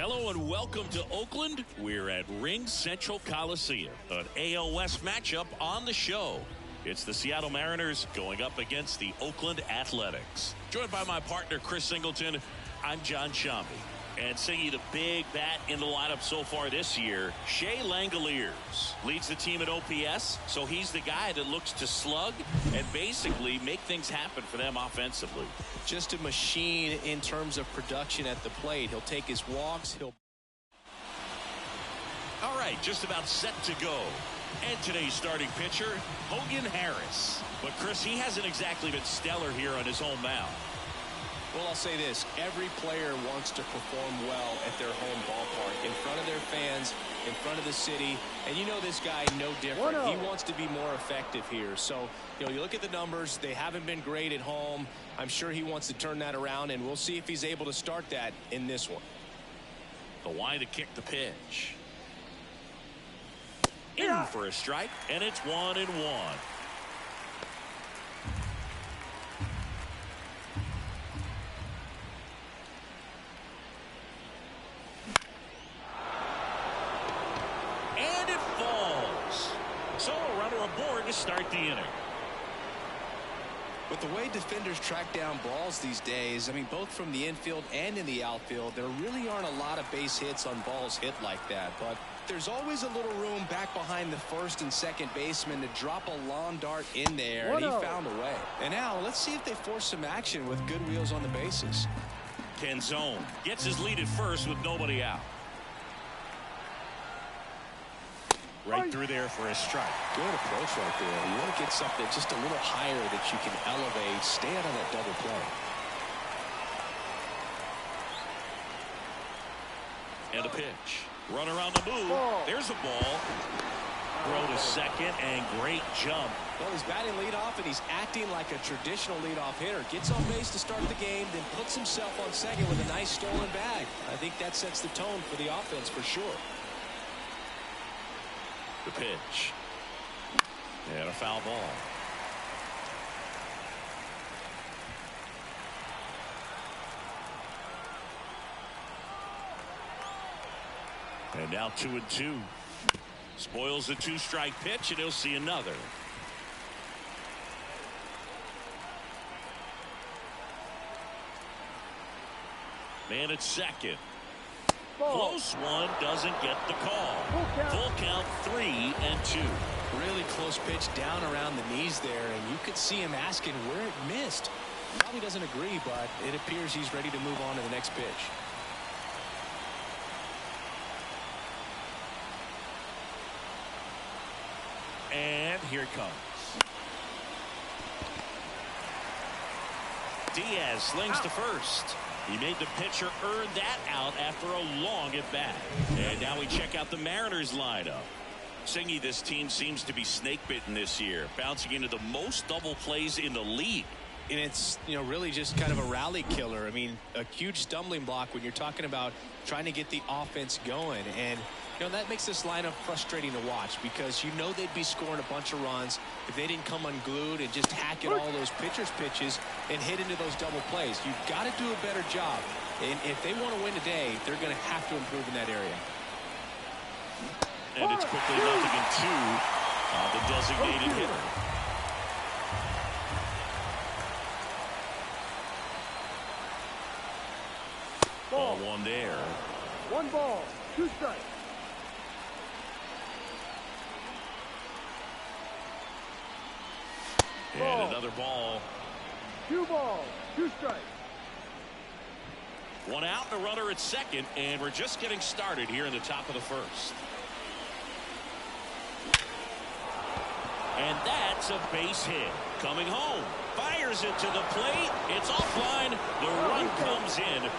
Hello and welcome to Oakland. We're at Ring Central Coliseum, an AL West matchup on the show. It's the Seattle Mariners going up against the Oakland Athletics. Joined by my partner, Chris Singleton, I'm John Shambi. And singing the big bat in the lineup so far this year, Shea Langoliers leads the team at OPS, so he's the guy that looks to slug and basically make things happen for them offensively. Just a machine in terms of production at the plate. He'll take his walks. All right, just about set to go. And today's starting pitcher, Hogan Harris. But Chris, he hasn't exactly been stellar here on his home mound. Well, I'll say this. Every player wants to perform well at their home ballpark, in front of their fans, in front of the city. And you know this guy no different. He wants to be more effective here. So, you look at the numbers. They haven't been great at home. I'm sure he wants to turn that around, and we'll see if he's able to start that in this one. The wind to kick the pitch. In for a strike, and it's 1-1. And it falls. So a runner aboard to start the inning. With the way defenders track down balls these days, I mean, both from the infield and in the outfield, there really aren't a lot of base hits on balls hit like that. But there's always a little room back behind the first and second baseman to drop a lawn dart in there, and he found a way. And now let's see if they force some action with good wheels on the bases. Canzone gets his lead at first with nobody out. Right through there for a strike. Good approach right there. You want to get something just a little higher that you can elevate. Stay out of that double play. And a pitch. Run around the move. There's a ball. Throw to second, and great jump. Well, he's batting leadoff, and he's acting like a traditional leadoff hitter. Gets on base to start the game, then puts himself on second with a nice stolen bag. I think that sets the tone for the offense for sure. The pitch. And a foul ball. And now 2-2. Spoils the two-strike pitch, and he'll see another. Man at second. Close one, doesn't get the call. Full count 3-2. Really close pitch down around the knees there, and you could see him asking where it missed. Probably doesn't agree, but it appears he's ready to move on to the next pitch. And here it comes. Diaz slings to first. He made the pitcher earn that out after a long at bat. And now we check out the Mariners lineup. Singy, this team seems to be snake bitten this year, bouncing into the most double plays in the league. And it's, really just kind of a rally killer. I mean, a huge stumbling block when you're talking about trying to get the offense going. And, that makes this lineup frustrating to watch because they'd be scoring a bunch of runs if they didn't come unglued and just hack at all those pitchers' pitches and hit into those double plays. You've got to do a better job. And if they want to win today, they're going to have to improve in that area. And it's quickly 0-2 on the designated hitter. Ball one there. 1 ball, 2 strikes. And another ball. 2 balls, 2 strikes. One out, the runner at second, and we're just getting started here in the top of the first. And that's a base hit. Coming home. Fires it to the plate. It's offline. The run comes in.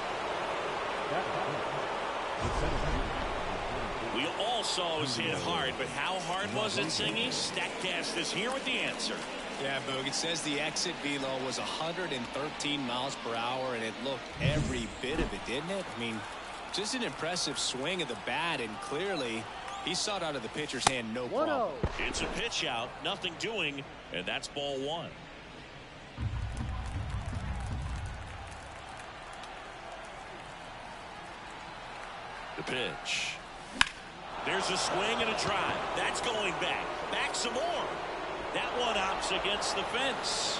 We all saw it was hit hard, but how hard was it, Singy? StatCast is here with the answer. Yeah, Boog, it says the exit velo was 113 miles per hour, and it looked every bit of it, didn't it? I mean, just an impressive swing of the bat, and clearly he saw it out of the pitcher's hand, no problem. It's a pitch out, nothing doing, and that's ball 1. The pitch. There's a swing and a drive. That's going back. Back some more. That one opts against the fence.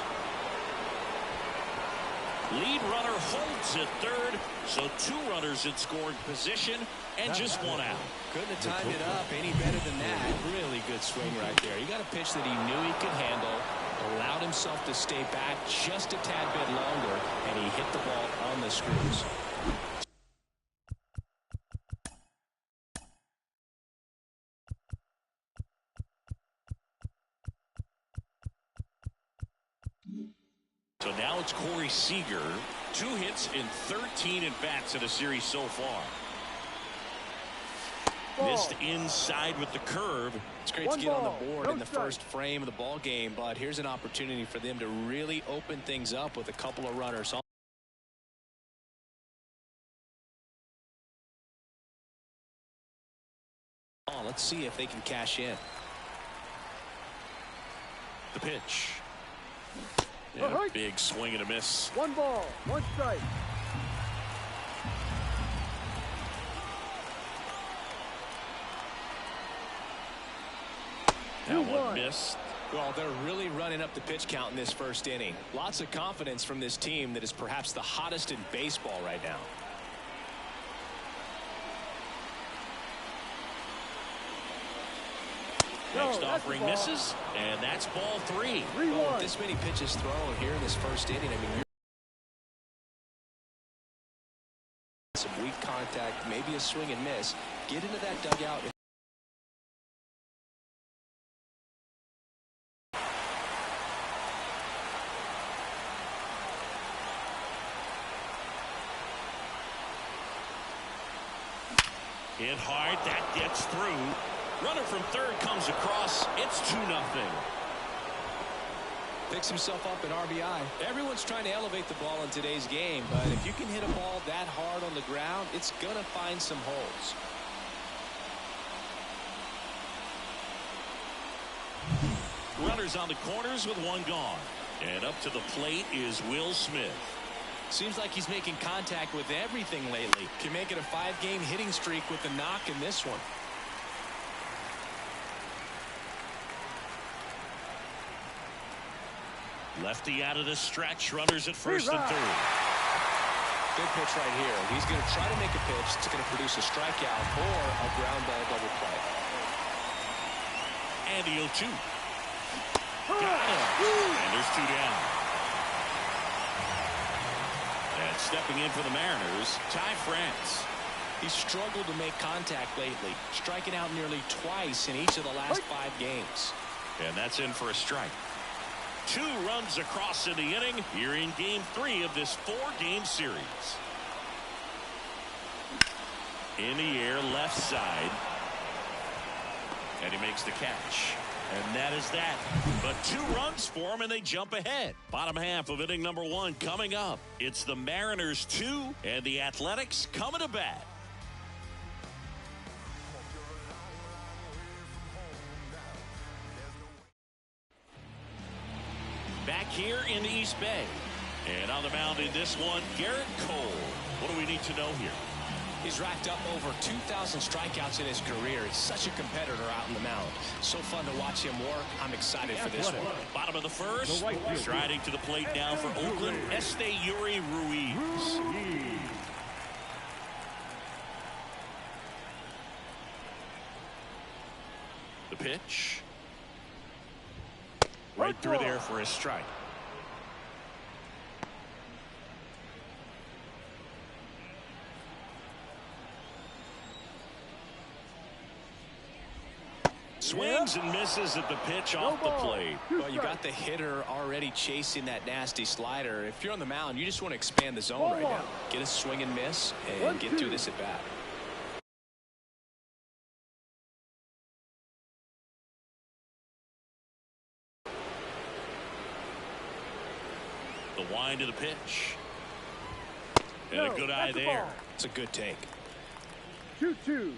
Lead runner holds at third, so 2 runners in scoring position and just 1 out. Couldn't have timed it up any better than that. Really good swing right there. He got a pitch that he knew he could handle, allowed himself to stay back just a tad bit longer, and he hit the ball on the screws. So now it's Corey Seager. 2 hits in 13 at-bats in the series so far. Missed inside with the curve. It's great to get on the board in the first frame of the ball game, but here's an opportunity for them to really open things up with a couple of runners. Let's see if they can cash in. The pitch. Yeah, big swing and a miss. 1 ball, 1 strike. That one missed. Well, they're really running up the pitch count in this first inning. Lots of confidence from this team that is perhaps the hottest in baseball right now. Next offering misses, and that's ball 3. Well, with this many pitches thrown here in this first inning, I mean, some weak contact, maybe a swing and miss. Get into that dugout. Hit hard, that gets through. Runner from third comes across. It's 2-0. Picks himself up an RBI. Everyone's trying to elevate the ball in today's game, but if you can hit a ball that hard on the ground, it's going to find some holes. Runners on the corners with 1 gone. And up to the plate is Will Smith. Seems like he's making contact with everything lately. Can make it a 5-game hitting streak with the knock in this one. Lefty out of the stretch. Runners at first and third. Good pitch right here. He's going to try to make a pitch that's going to produce a strikeout or a ground ball double play. And the 0-2. Got him. And there's 2 down. And stepping in for the Mariners, Ty France. He's struggled to make contact lately, striking out nearly twice in each of the last 5 games. And that's in for a strike. 2 runs across in the inning here in game 3 of this 4-game series. In the air, left side. And he makes the catch. And that is that. But 2 runs for him, and they jump ahead. Bottom half of inning number 1 coming up. It's the Mariners 2 and the Athletics coming to bat. Back here in the East Bay. And on the mound in this one, Garrett Cole. What do we need to know here? He's racked up over 2,000 strikeouts in his career. He's such a competitor out on the mound. So fun to watch him work. I'm excited for this one. Bottom of the first. Striding to the plate now for Oakland, Esteury Ruiz. The pitch. Right through there for a strike. Swings and misses at the pitch off the plate. Well, you got the hitter already chasing that nasty slider. If you're on the mound, you just want to expand the zone right now. Get a swing and miss and get through this at bat. The wind of the pitch. And a good eye there. It's a good take. 2-2.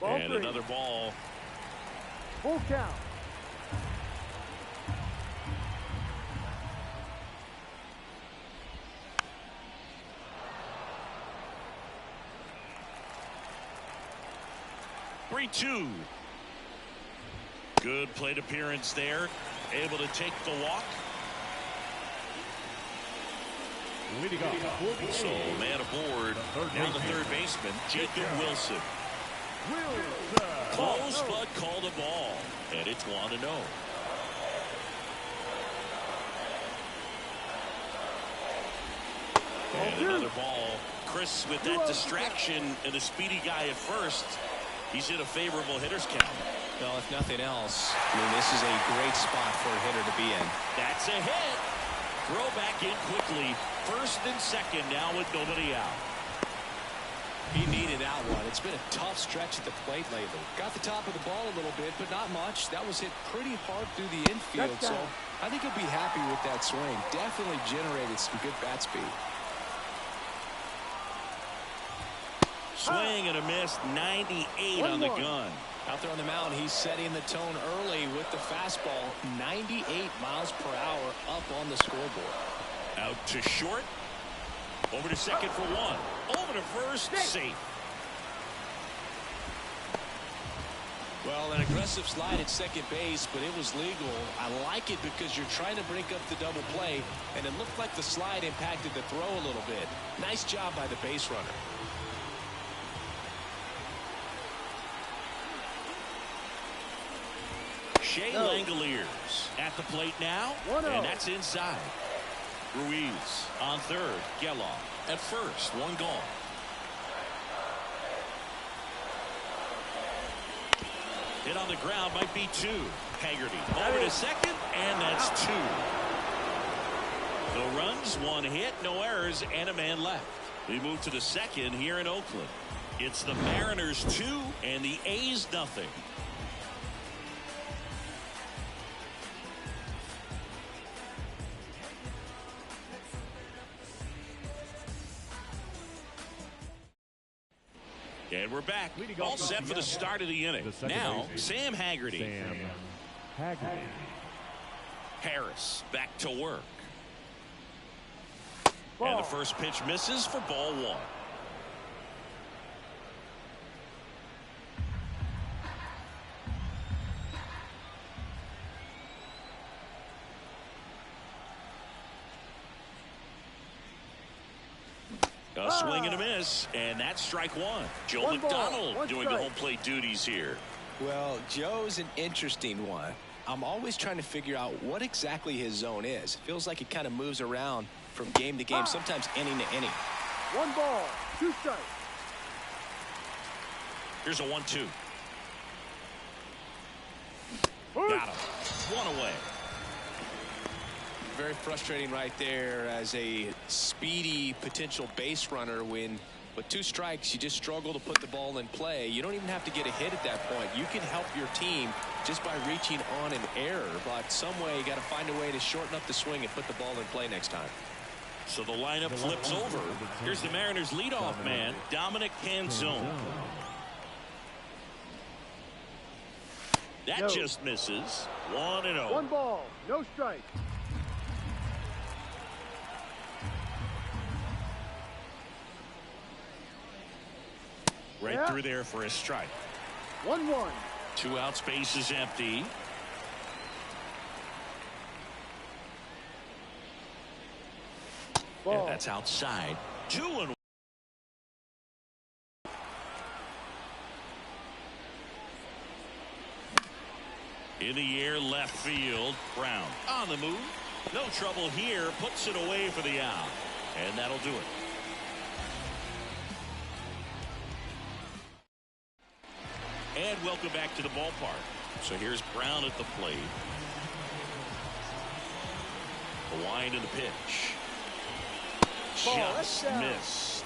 And another ball. Full count. 3-2. Good plate appearance there. Able to take the walk. So man aboard. Now the third baseman, Jacob Wilson. Close but called a ball. And it's 1-0. And another ball. Chris, with that distraction and a speedy guy at first, he's in a favorable hitter's count. Well, if nothing else, I mean, this is a great spot for a hitter to be in. That's a hit. Throw back in quickly. First and second now with nobody out. He needed that one. It's been a tough stretch at the plate lately. Got the top of the ball a little bit, but not much. That was hit pretty hard through the infield, so I think he'll be happy with that swing. Definitely generated some good bat speed. Swing and a miss, 98 on the gun. Out there on the mound, he's setting the tone early with the fastball. 98 miles per hour up on the scoreboard. Out to short. Over to second for one. Over to first, safe. Well, an aggressive slide at second base, but it was legal. I like it because you're trying to break up the double play, and it looked like the slide impacted the throw a little bit. Nice job by the base runner. Shea Langoliers at the plate now, and that's inside. Ruiz on third. Geloff at first. One gone. Hit on the ground might be two. Haggerty over to second, and that's two. No runs, one hit, no errors, and a man left. We move to the second here in Oakland. It's the Mariners 2 and the A's nothing. And we're back. All set for the start of the inning. Now, Sam Haggerty. Harris back to work. And the first pitch misses for ball one. A swing and a miss, and that's strike one. Joe McDonald doing the home plate duties here. Well, Joe's an interesting one. I'm always trying to figure out what exactly his zone is. Feels like it kind of moves around from game to game, sometimes inning to inning. 1 ball, 2 strikes. Here's a 1-2. Got him. One away. Very frustrating right there as a speedy potential base runner when with 2 strikes you just struggle to put the ball in play. You don't even have to get a hit at that point. You can help your team just by reaching on an error, but some way you got to find a way to shorten up the swing and put the ball in play next time. So the lineup flips over. Here's the Mariners leadoff man, Dominic Canzone. That just misses. 1-0. 1 ball, no strike. Right through there for a strike. 1-1. 2 out, space is empty. Ball. And that's outside. 2-1. In the air, left field. Brown on the move. No trouble here. Puts it away for the out. And that'll do it. And welcome back to the ballpark. So here's Brown at the plate. The wind of the pitch. Just missed.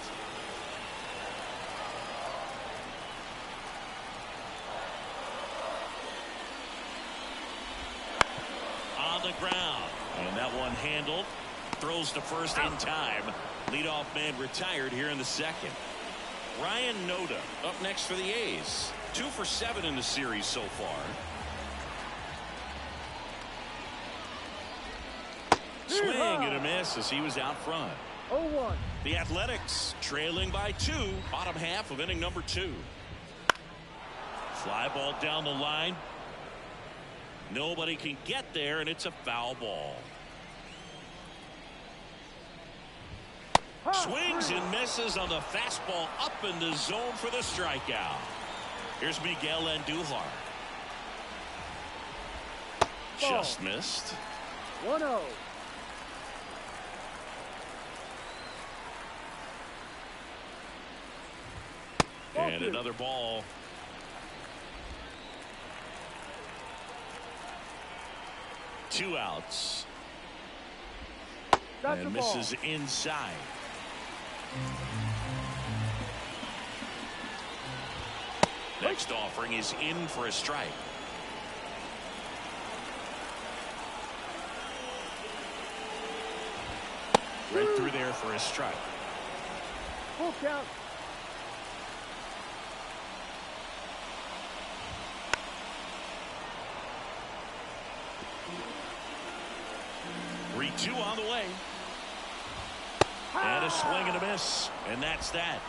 On the ground. And that one handled. Throws to first in time. Leadoff man retired here in the second. Ryan Noda up next for the A's. 2 for 7 in the series so far. Swing and a miss as he was out front. 0-1. The Athletics trailing by 2, bottom half of inning number 2. Fly ball down the line. Nobody can get there, and it's a foul ball. Swings and misses on the fastball up in the zone for the strikeout. Here's Miguel Andujar. Just missed. 1-0. And another ball. Two outs. That's And misses inside. Next offering is in for a strike. Right through there for a strike. Full count. Two on the way. And a swing and a miss. And that's that.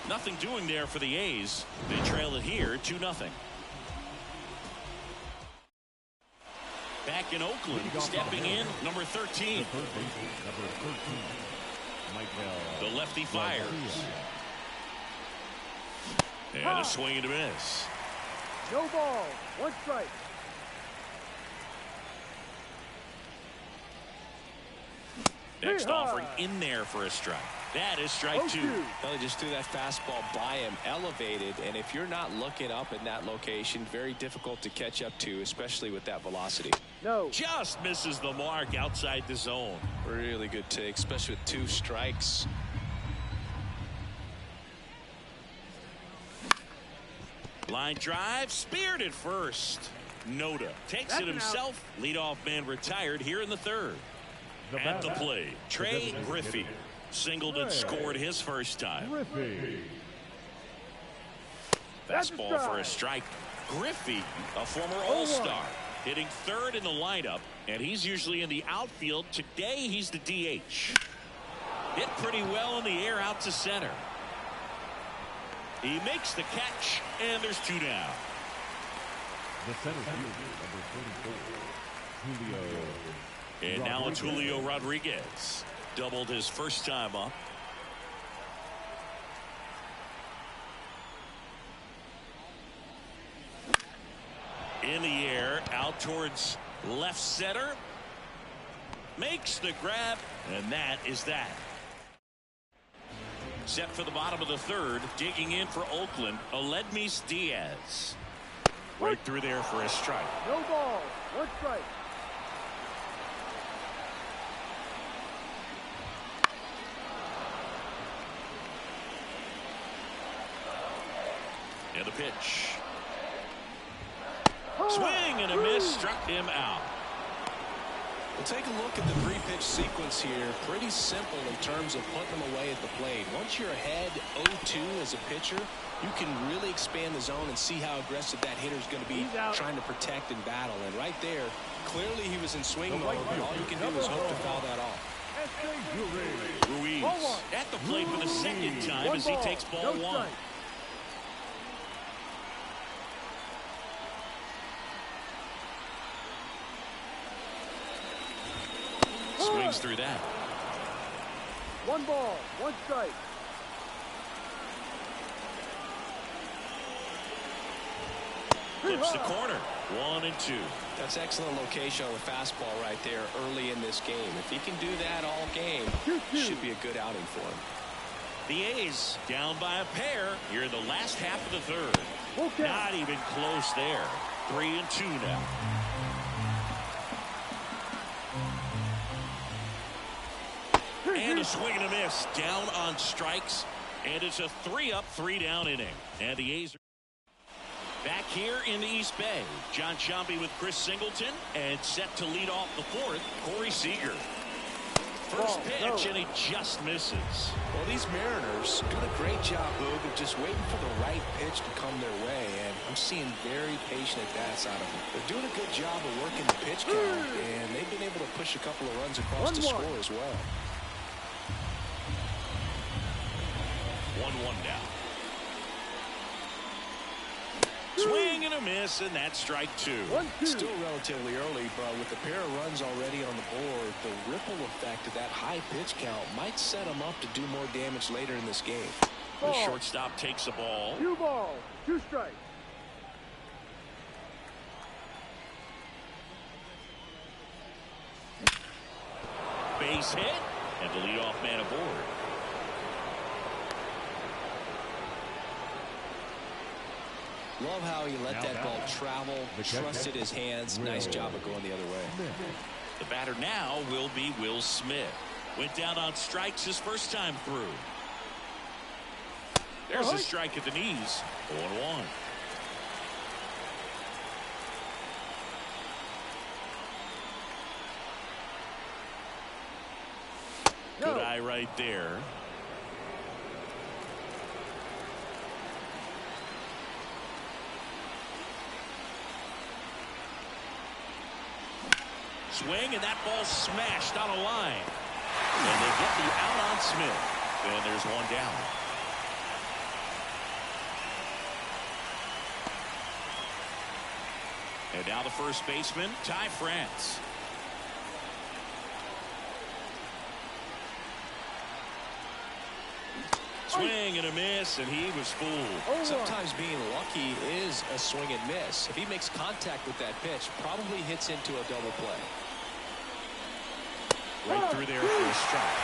Nothing doing there for the A's. They trail it here 2-0. Back in Oakland, stepping in, number 13. The lefty fires. And a swing and a miss. No ball. 1 strike. Next offering in there for a strike. That is strike 2. Well, they just threw that fastball by him, elevated, and if you're not looking up in that location, very difficult to catch up to, especially with that velocity. No. Just misses the mark outside the zone. Really good take, especially with 2 strikes. Line drive, speared at first. Noda takes it himself. Leadoff man retired here in the 3rd. At the plate, Trey Griffey singled and scored his first time. Fastball for a strike. Griffey, a former All-Star, hitting 3rd in the lineup, and he's usually in the outfield. Today, he's the DH. Hit pretty well in the air out to center. He makes the catch, and there's 2 down. The center fielder, number 34, Julio. And now it's Julio Rodriguez. Doubled his first time up. In the air, out towards left center. Makes the grab, and that is that. Set for the bottom of the 3rd, digging in for Oakland, Aledmys Diaz. Right through there for a strike. No ball. 1 strike. And the pitch. Swing and a miss, struck him out. We'll take a look at the 3-pitch sequence here. Pretty simple in terms of putting them away at the plate. Once you're ahead 0-2 as a pitcher, you can really expand the zone and see how aggressive that hitter is going to be trying to protect and battle. And right there, clearly he was in swing mode, but all you can do is hope to foul that off. Ruiz at the plate for the 2nd time as he takes ball 1. Swings through that. 1 ball. 1 strike. Flips the corner. 1-2. That's excellent location on the fastball right there early in this game. If he can do that all game, should be a good outing for him. The A's down by a pair here in the last half of the 3rd. Not even close there. 3-2 now. And a swing and a miss. Down on strikes. And it's a 3-up, 3-down inning. And the A's are back here in the East Bay. John Sciambi with Chris Singleton. And set to lead off the 4th, Corey Seager. First pitch, and he just misses. Well, these Mariners doing a great job, Boog, of just waiting for the right pitch to come their way. And I'm seeing very patient at-bats out of them. They're doing a good job of working the pitch count, and they've been able to push a couple of runs across the score as well. 1-1 now. Swing and a miss, and that's strike two. 1-2. Still relatively early, but with a pair of runs already on the board, the ripple effect of that high pitch count might set him up to do more damage later in this game. The Ball. shortstop takes a ball. 2 balls, 2 strikes. Base hit, and the leadoff man aboard. Love how he let Now that back. ball travel, trusted his hands. Nice job of going the other way. The batter now will be Will Smith. Went down on strikes his first time through. There's a strike at the knees. 0-1. Good eye right there. Swing, and that ball smashed on a line. And they get the out on Smith. And there's one down. And now the first baseman, Ty France. Swing and a miss, and he was fooled. Sometimes being lucky is a swing and miss. If he makes contact with that pitch, probably hits into a double play. Right through there for a strike.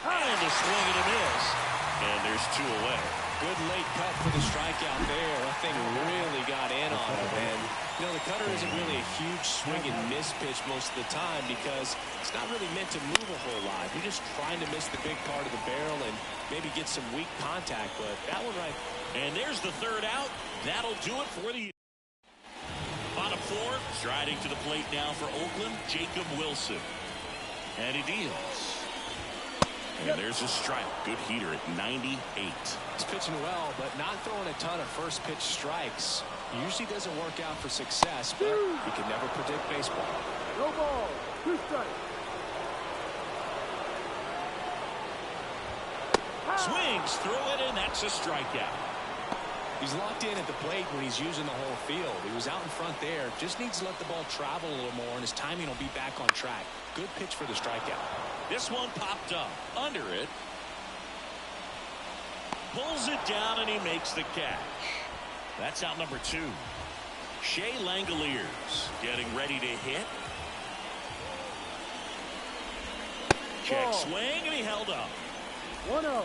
And a swing and a miss. And there's 2 away. Good late cut for the strikeout there. That thing really got in on him. And, you know, the cutter isn't really a huge swing and miss pitch most of the time because it's not really meant to move a whole lot. You're just trying to miss the big part of the barrel and maybe get some weak contact. But that one right. And there's the third out. That'll do it for the bottom 4. Striding to the plate now for Oakland, Jacob Wilson. And he deals. And there's a strike. Good heater at 98. He's pitching well, but not throwing a ton of first pitch strikes. Usually doesn't work out for success, but you can never predict baseball. No ball, 2 strikes. Swings through it, and that's a strikeout. He's locked in at the plate when he's using the whole field. He was out in front there. Just needs to let the ball travel a little more, and his timing will be back on track. Good pitch for the strikeout. This one popped up under it. Pulls it down, and he makes the catch. That's out number 2. Shea Langoliers getting ready to hit. Check swing, and he held up. 1-0.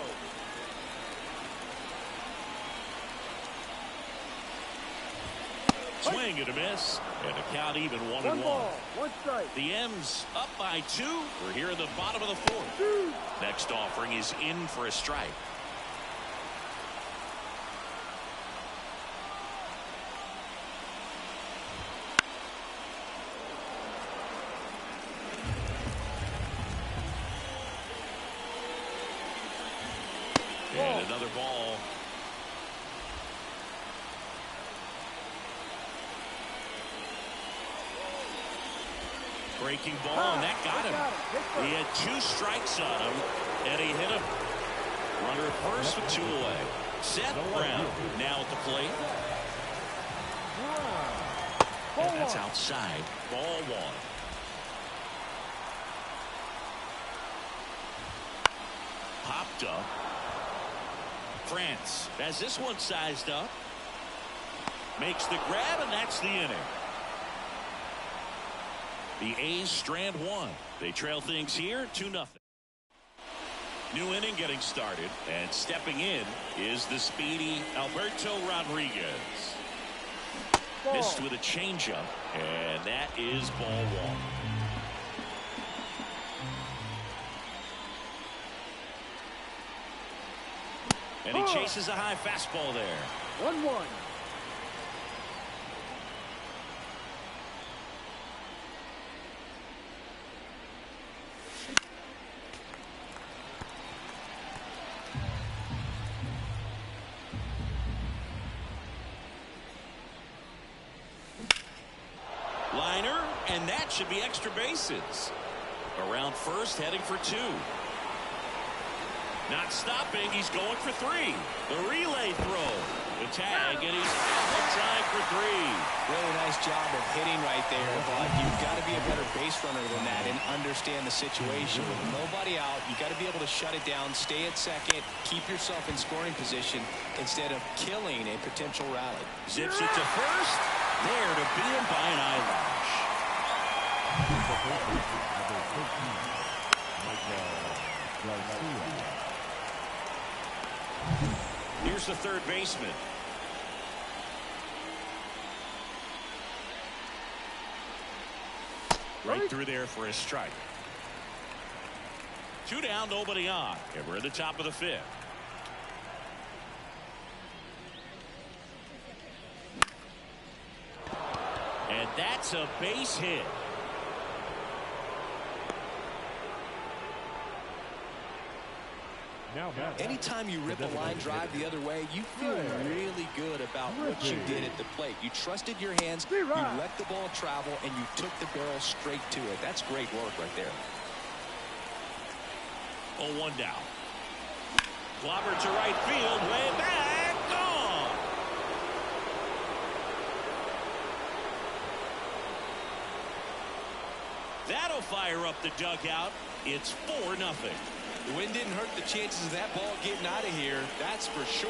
Swing and a miss, and the count even 1-1. 1 ball, 1 strike. The M's up by 2. We're here in the bottom of the 4th. Next offering is in for a strike. And another ball. Breaking ball, and that got him. He had 2 strikes on him, and he hit him. Runner at first with 2 away. Seth Brown now at the plate. And that's outside. Ball 1. Popped up. France has this one sized up. Makes the grab, and that's the inning. The A's strand 1. They trail things here 2-0. New inning getting started, and stepping in is the speedy Alberto Rodriguez. Missed with a changeup, and that is ball 1. And he chases a high fastball there. 1-1. Liner, and that should be extra bases. Around first, heading for 2. Not stopping. He's going for 3. The relay throw. The tag, and he's on time for 3. Really nice job of hitting right there, but you've got to be a better base runner than that and understand the situation. With nobody out, you got to be able to shut it down, stay at second, keep yourself in scoring position instead of killing a potential rally. Zips it to first. There to beat him by an eyelash. Here's the third baseman. Right through there for a strike. 2 down, nobody on. And we're at the top of the 5th. And that's a base hit. Anytime you rip a line drive the other way, you feel really good about what you did at the plate. You trusted your hands, you let the ball travel, and you took the barrel straight to it. That's great work right there. 0-1 down. Clobber to right field, way back, gone. That'll fire up the dugout. It's 4-0. The wind didn't hurt the chances of that ball getting out of here, that's for sure.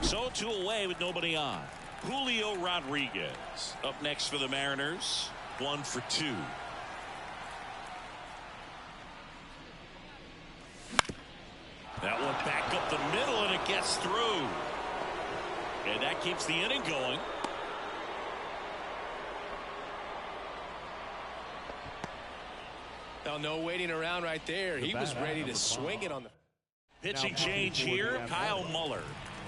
So 2 away with nobody on. Julio Rodriguez up next for the Mariners. 1 for 2. That one back up the middle, and it gets through. And that keeps the inning going. Well, no waiting around right there. He was ready to swing it on the pitching change here. Kyle Muller.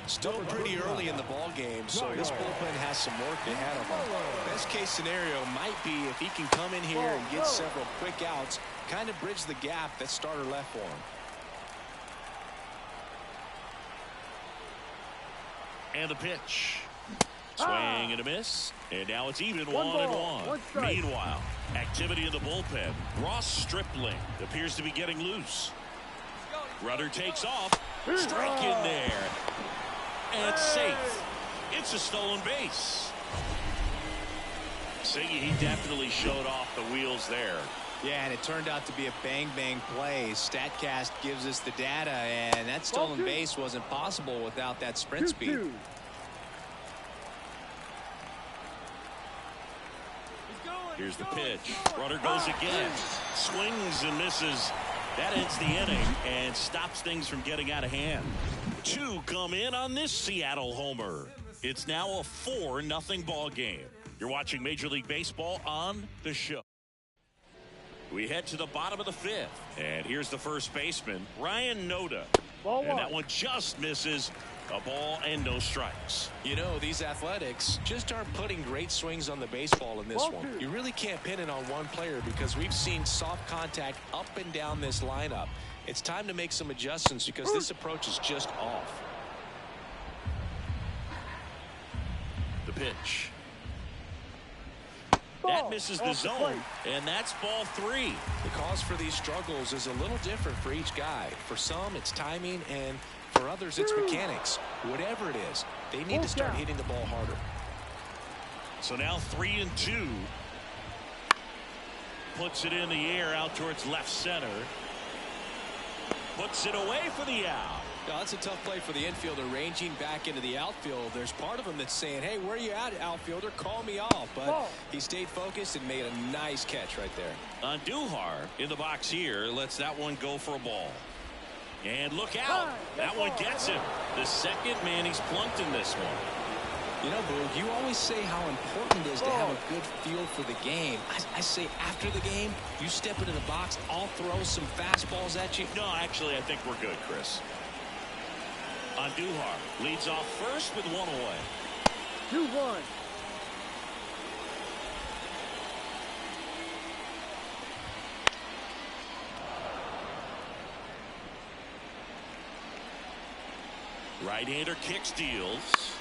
Still pretty early in the ball game, so this bullpen has some work ahead of him. Best case scenario might be if he can come in here and get several quick outs, kind of bridge the gap that starter left for him. And the pitch. Swing and a miss. And now it's even 1-1. Meanwhile, activity in the bullpen. Ross Stripling appears to be getting loose. Rudder takes off. Strike in there. And safe. It's a stolen base. Siggy, he definitely showed off the wheels there. Yeah, and it turned out to be a bang-bang play. StatCast gives us the data, and that stolen base wasn't possible without that sprint speed. Here's the pitch. Runner goes again. Swings and misses. That ends the inning and stops things from getting out of hand. 2 come in on this Seattle homer. It's now a 4-0 ball game. You're watching Major League Baseball on the show. We head to the bottom of the 5th. And here's the first baseman, Ryan Noda. And that one just misses. A ball and no strikes. You know, these Athletics just aren't putting great swings on the baseball in this one. You really can't pin it on one player because we've seen soft contact up and down this lineup. It's time to make some adjustments because this approach is just off. The pitch. That misses the zone, and that's ball 3. The cause for these struggles is a little different for each guy. For some, it's timing, and for others, it's mechanics. Whatever it is, they need to start hitting the ball harder. So now 3-2. Puts it in the air out towards left center. Puts it away for the out. Now, that's a tough play for the infielder ranging back into the outfield. There's part of him that's saying, hey, where are you at, outfielder? Call me off. But he stayed focused and made a nice catch right there. Andujar in the box here lets that one go for a ball. And look out. That one gets him. The second man he's plunked in this one. You know, Boog, you always say how important it is to have a good feel for the game. I say after the game, you step into the box, I'll throw some fastballs at you. No, actually, I think we're good, Chris. Andujar leads off first with 1 away. 2-1. Right-hander kicks, deals.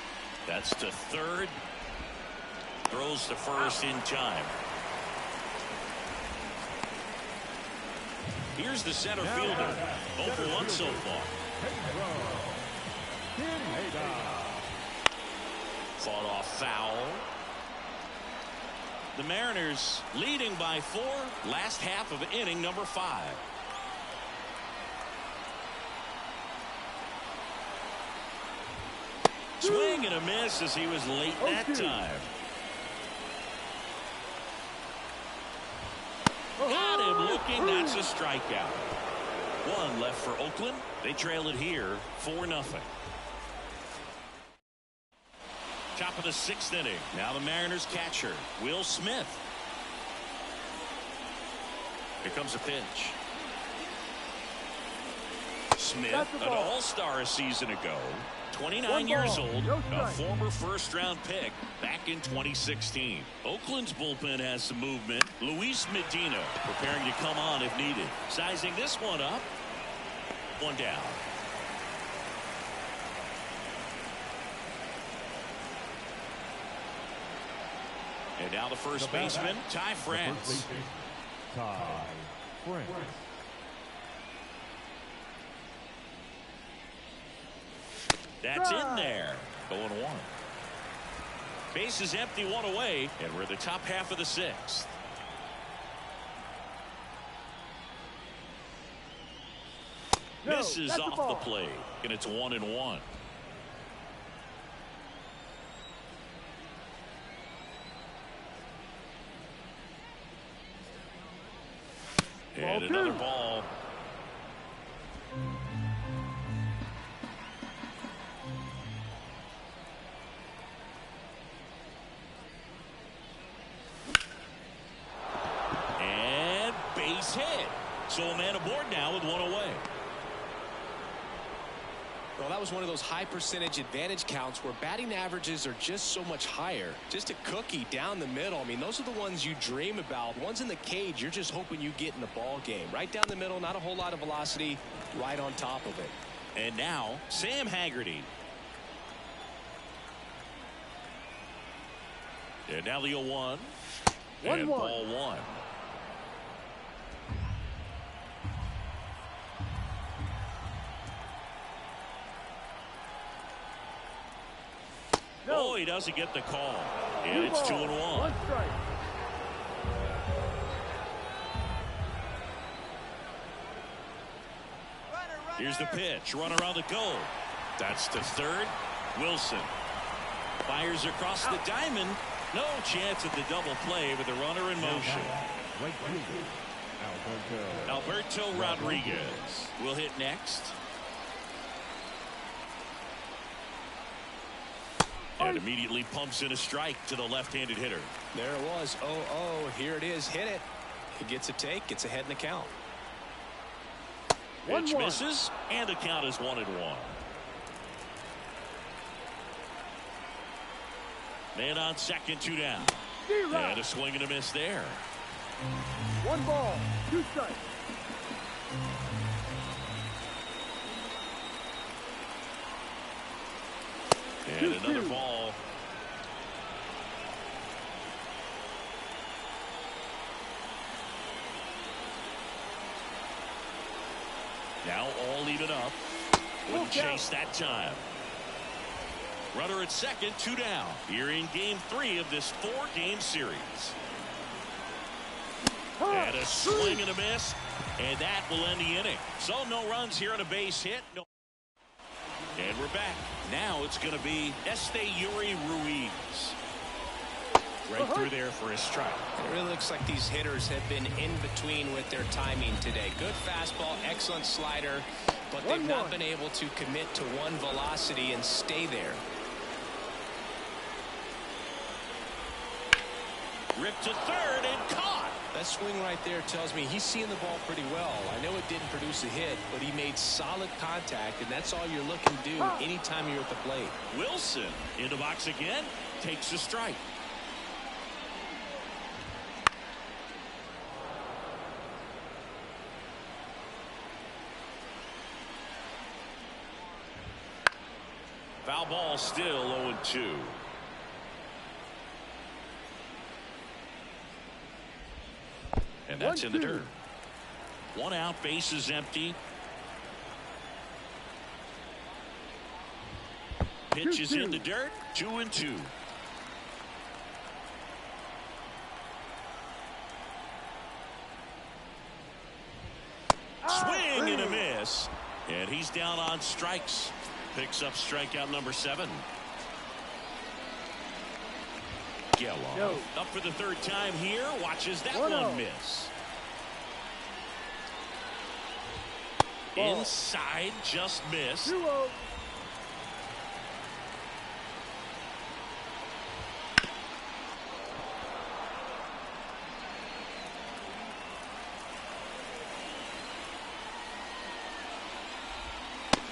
That's to third. Throws to first in time. Here's the center fielder. 0 for 1 so far. Fought off foul. The Mariners leading by 4. Last half of inning number 5. Swing and a miss as he was late that time. Got him looking. That's a strikeout. 1 left for Oakland. They trail it here 4-0. Top of the 6th inning. Now the Mariners catcher, Will Smith. Here comes a pitch. Smith, an all-star a season ago. 29 years old, a former first-round pick back in 2016. Oakland's bullpen has some movement. Luis Medina preparing to come on if needed. Sizing this one up. 1 down. And now the first baseman, Ty France. Ty France. That's in there. 0-1. Base is empty, 1 away, and we're the top half of the 6th. Misses off the plate, and it's 1-1. And another ball. And base hit. So a man aboard now with 1 away. Well, that was one of those high percentage advantage counts where batting averages are just so much higher. Just a cookie down the middle. I mean, those are the ones you dream about. Ones in the cage, you're just hoping you get in the ball game. Right down the middle, not a whole lot of velocity, right on top of it. And now, Sam Haggerty. And now the 0-1. And ball 1. Oh, he doesn't get the call. And it's 2-1. 1 strike. Here's the pitch. Runner on the go. That's to third. Wilson fires across the diamond. No chance at the double play with the runner in motion. Right fielder, Alberto Rodriguez will hit next. And immediately pumps in a strike to the left-handed hitter. There it was. 0-0. Here it is. Hit it. He gets a take. Gets ahead in the count. Pitch misses, and the count is 1-1. Man on second, 2 down. And a swing and a miss there. 1 ball, 2 strikes. And another ball. Now all even up. Wouldn't chase that time. Runner at second, 2 down. Here in game 3 of this 4-game series. And a swing and a miss. And that will end the inning. So no runs here on a base hit. No. And we're back. Now it's going to be Yuri Ruiz. Right through there for a strike. It really looks like these hitters have been in between with their timing today. Good fastball, excellent slider, but they've not been able to commit to one velocity and stay there. Ripped to third and caught. That swing right there tells me he's seeing the ball pretty well. I know it didn't produce a hit, but he made solid contact, and that's all you're looking to do anytime you're at the plate. Wilson in the box again, takes a strike. Foul ball, still 0-2. And that's in the dirt. 1 out, bases empty. Pitch is in the dirt. 2-2. Swing and a miss. And he's down on strikes. Picks up strikeout number 7. Gello up for the 3rd time here. Watches that one miss. Inside, just missed. 2-0.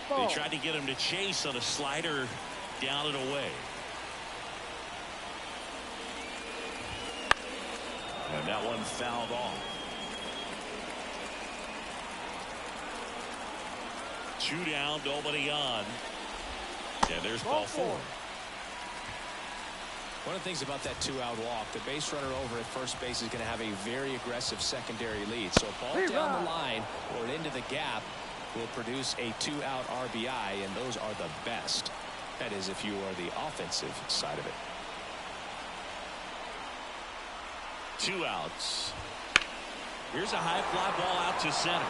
They tried to get him to chase on a slider down and away. And that one fouled off. 2 down, nobody on. And there's ball 4. One of the things about that 2-out walk, the base runner over at first base is going to have a very aggressive secondary lead. So a ball down the line or into the gap will produce a 2-out RBI, and those are the best. That is, if you are the offensive side of it. 2 outs. Here's a high fly ball out to center.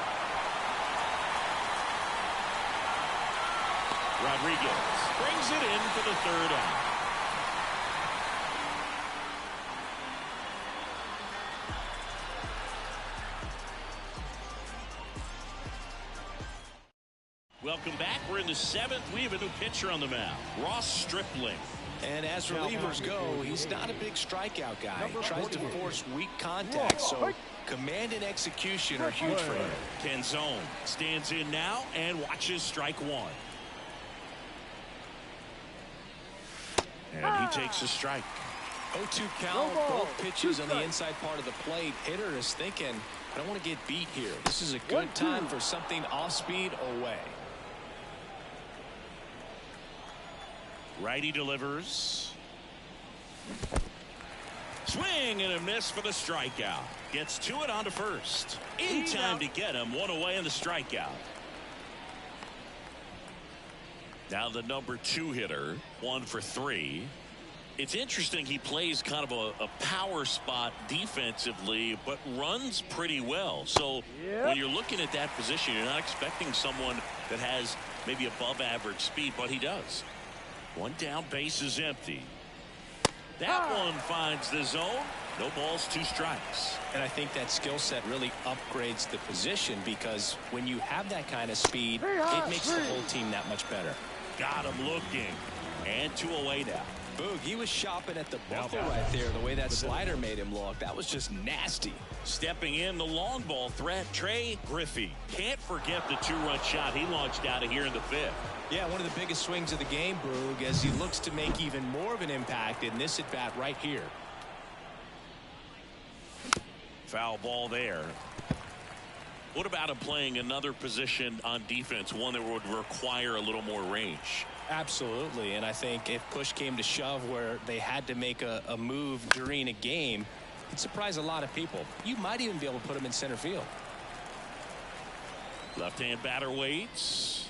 Rodriguez brings it in for the 3rd out. Welcome back. We're in the 7th. We have a new pitcher on the mound, Ross Stripling. And as relievers go, he's not a big strikeout guy. He tries to force weak contact, so command and execution are huge for him. Canzone stands in now and watches strike 1. And he takes a strike. 0-2 count, both pitches on the inside part of the plate. Hitter is thinking, I don't want to get beat here. This is a good time for something off speed away. Righty delivers. Swing and a miss for the strikeout. Gets to it onto first. In time to get him. 1 away in the strikeout. Now the number 2 hitter. 1 for 3. It's interesting, he plays kind of a power spot defensively, but runs pretty well. So when you're looking at that position, you're not expecting someone that has maybe above average speed, but he does. 1 down, base is empty. That one finds the zone. No balls, 2 strikes. And I think that skill set really upgrades the position, because when you have that kind of speed, it makes the whole team that much better. Got him looking. And 2 away now. Boog, he was shopping at the buffle right there. The way that slider made him look, that was just nasty. Stepping in, the long ball threat, Trey Griffey. Can't forget the 2-run shot he launched out of here in the 5th. Yeah, one of the biggest swings of the game, Boog, as he looks to make even more of an impact in this at-bat right here. Foul ball there. What about him playing another position on defense, one that would require a little more range? Absolutely, and I think if push came to shove where they had to make a move during a game, it'd surprise a lot of people. You might even be able to put him in center field. Left-hand batter waits.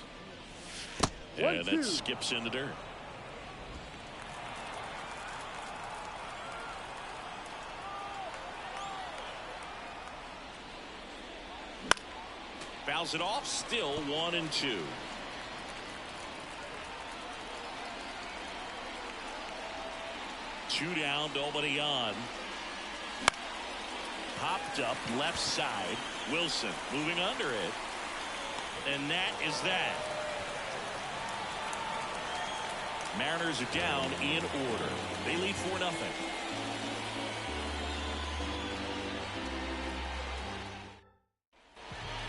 And that skips in the dirt. Fouls it off, still 1-2. Two down, nobody on. Popped up left side. Wilson moving under it. And that is that. Mariners are down in order. They lead 4-0.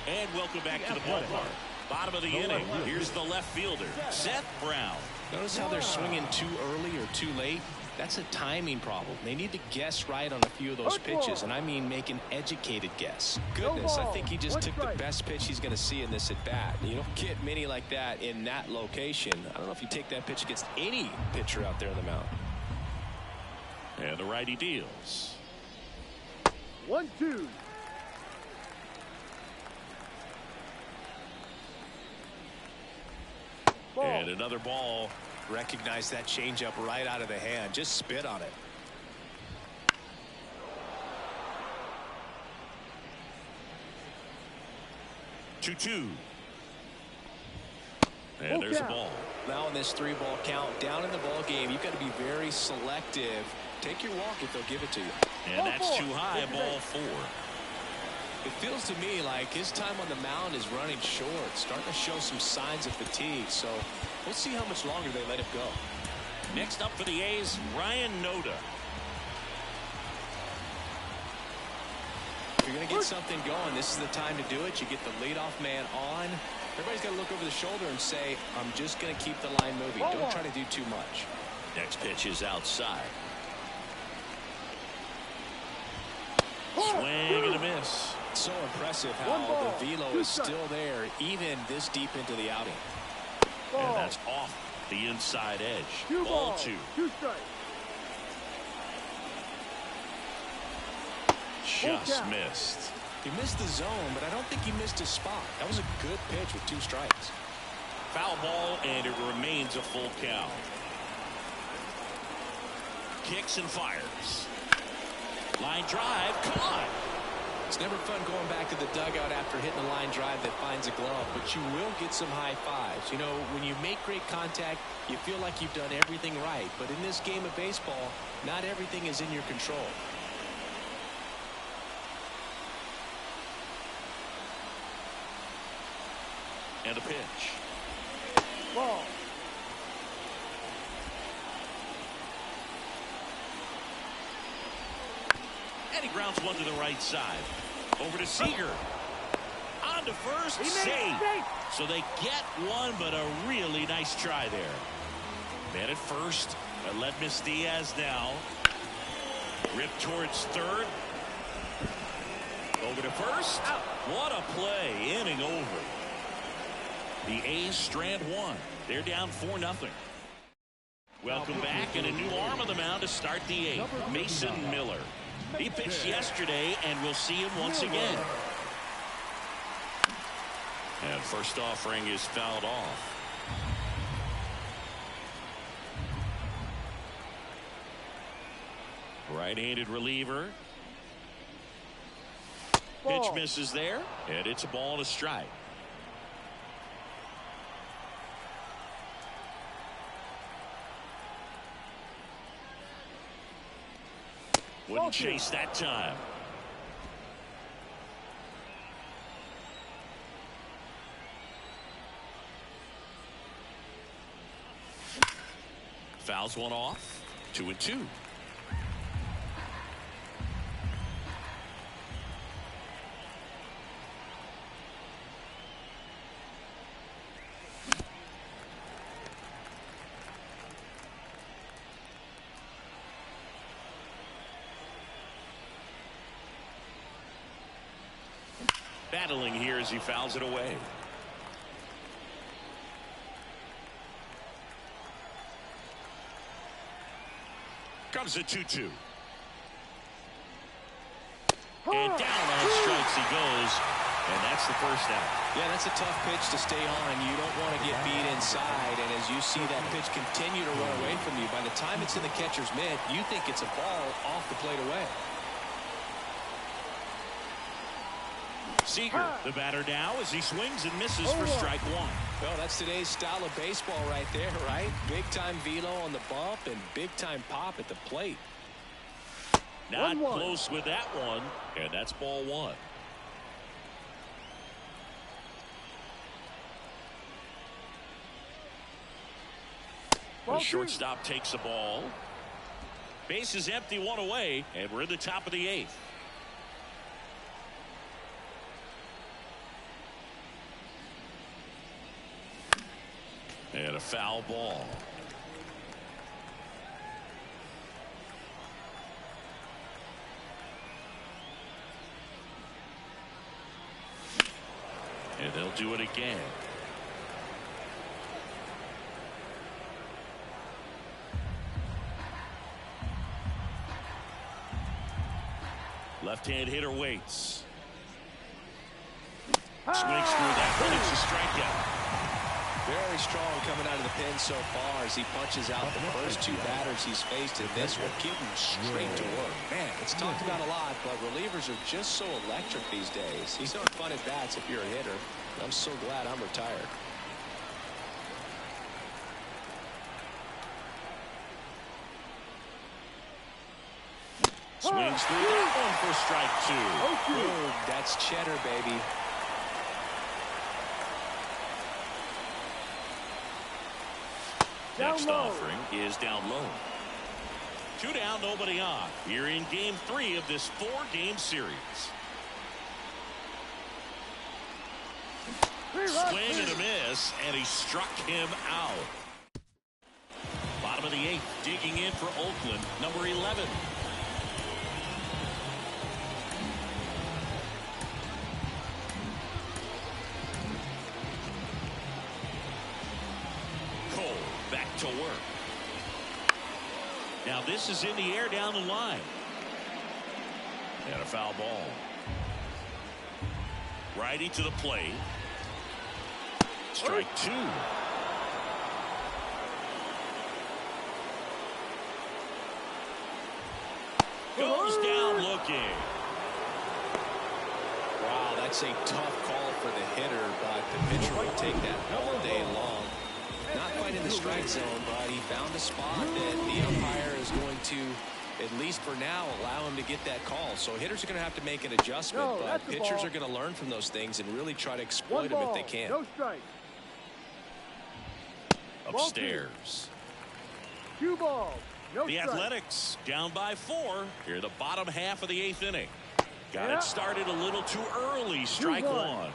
And welcome back to the ballpark. Bottom of the inning. Here's the left fielder, Seth Brown. Notice how they're swinging too early or too late. That's a timing problem. They need to guess right on a few of those pitches, and I mean make an educated guess. Goodness, I think he just took the best pitch he's going to see in this at bat. You don't get many like that in that location. I don't know if you take that pitch against any pitcher out there on the mound. And the righty deals. 1-2. And another ball. Recognize that changeup right out of the hand. Just spit on it. 2-2. And there's a ball. Now in this 3-ball count, down in the ball game, you've got to be very selective. Take your walk if they'll give it to you. And that's too high, ball 4. It feels to me like his time on the mound is running short, starting to show some signs of fatigue. So we'll see how much longer they let him go. Next up for the A's, Ryan Noda. If you're going to get something going, this is the time to do it. You get the leadoff man on. Everybody's got to look over the shoulder and say, I'm just going to keep the line moving. Don't try to do too much. Next pitch is outside. Swing and a miss. So impressive how the velo is still there even this deep into the outing. And that's off the inside edge. Ball 2. 2 strikes. Just missed. He missed the zone, but I don't think he missed his spot. That was a good pitch with 2 strikes. Foul ball, and it remains a full count. Kicks and fires. Line drive, caught. It's never fun going back to the dugout after hitting a line drive that finds a glove, but you will get some high fives. You know, when you make great contact, you feel like you've done everything right. But in this game of baseball, not everything is in your control. And a pitch. Ball. And he grounds one to the right side. Over to Seager. On to first, safe. So they get one, but a really nice try there. Man at first. Aledmus Diaz now. Ripped towards third. Over to first. What a play. Inning over. The A's strand 1. They're down 4-0. Welcome back, and a new arm on the mound to start the 8th. Mason Miller. He pitched yesterday, and we'll see him once again. And first offering is fouled off. Right-handed reliever. Pitch misses there, and it's a ball and a strike. Wouldn't chase that time. Fouls one off. 2-2. Battling here as he fouls it away. Comes a 2-2. And down on strikes he goes. And that's the first out. Yeah, that's a tough pitch to stay on. You don't want to get beat inside. And as you see that pitch continue to run away from you, by the time it's in the catcher's mitt, you think it's a ball off the plate away. Seager, the batter now, as he swings and misses for strike 1. Well, that's today's style of baseball right there, right? Big-time velo on the bump and big-time pop at the plate. Not close with that one, and that's ball 1. The shortstop takes the ball. Base is empty, 1 away, and we're in the top of the 8th. And a foul ball. And they'll do it again. Left-hand hitter waits. Swings through that one. It's a strikeout. Very strong coming out of the pen so far as he punches out the first two batters he's faced in this one. Keep him straight to work. Man, it's talked about a lot, but relievers are just so electric these days. These aren't fun at bats if you're a hitter. I'm so glad I'm retired. Swings through that one for strike two. Boom, that's cheddar, baby. Next offering is down low. 2 down, nobody on. Here in game 3 of this 4-game series. Swing and a miss, and he struck him out. Bottom of the 8th, digging in for Oakland, number 11. Back to work. Now this is in the air down the line. And a foul ball. Righty to the plate. Strike 2. Goes down looking. Wow, that's a tough call for the hitter, but the pitcher will take that all day long. Not quite in the strike zone, but he found a spot that the umpire is going to, at least for now, allow him to get that call. So hitters are going to have to make an adjustment, but pitchers are going to learn from those things and really try to exploit them if they can. No strike. Upstairs. 2 balls. No the strike. Athletics down by 4 here the bottom half of the 8th inning. Got it started a little too early. Strike 1.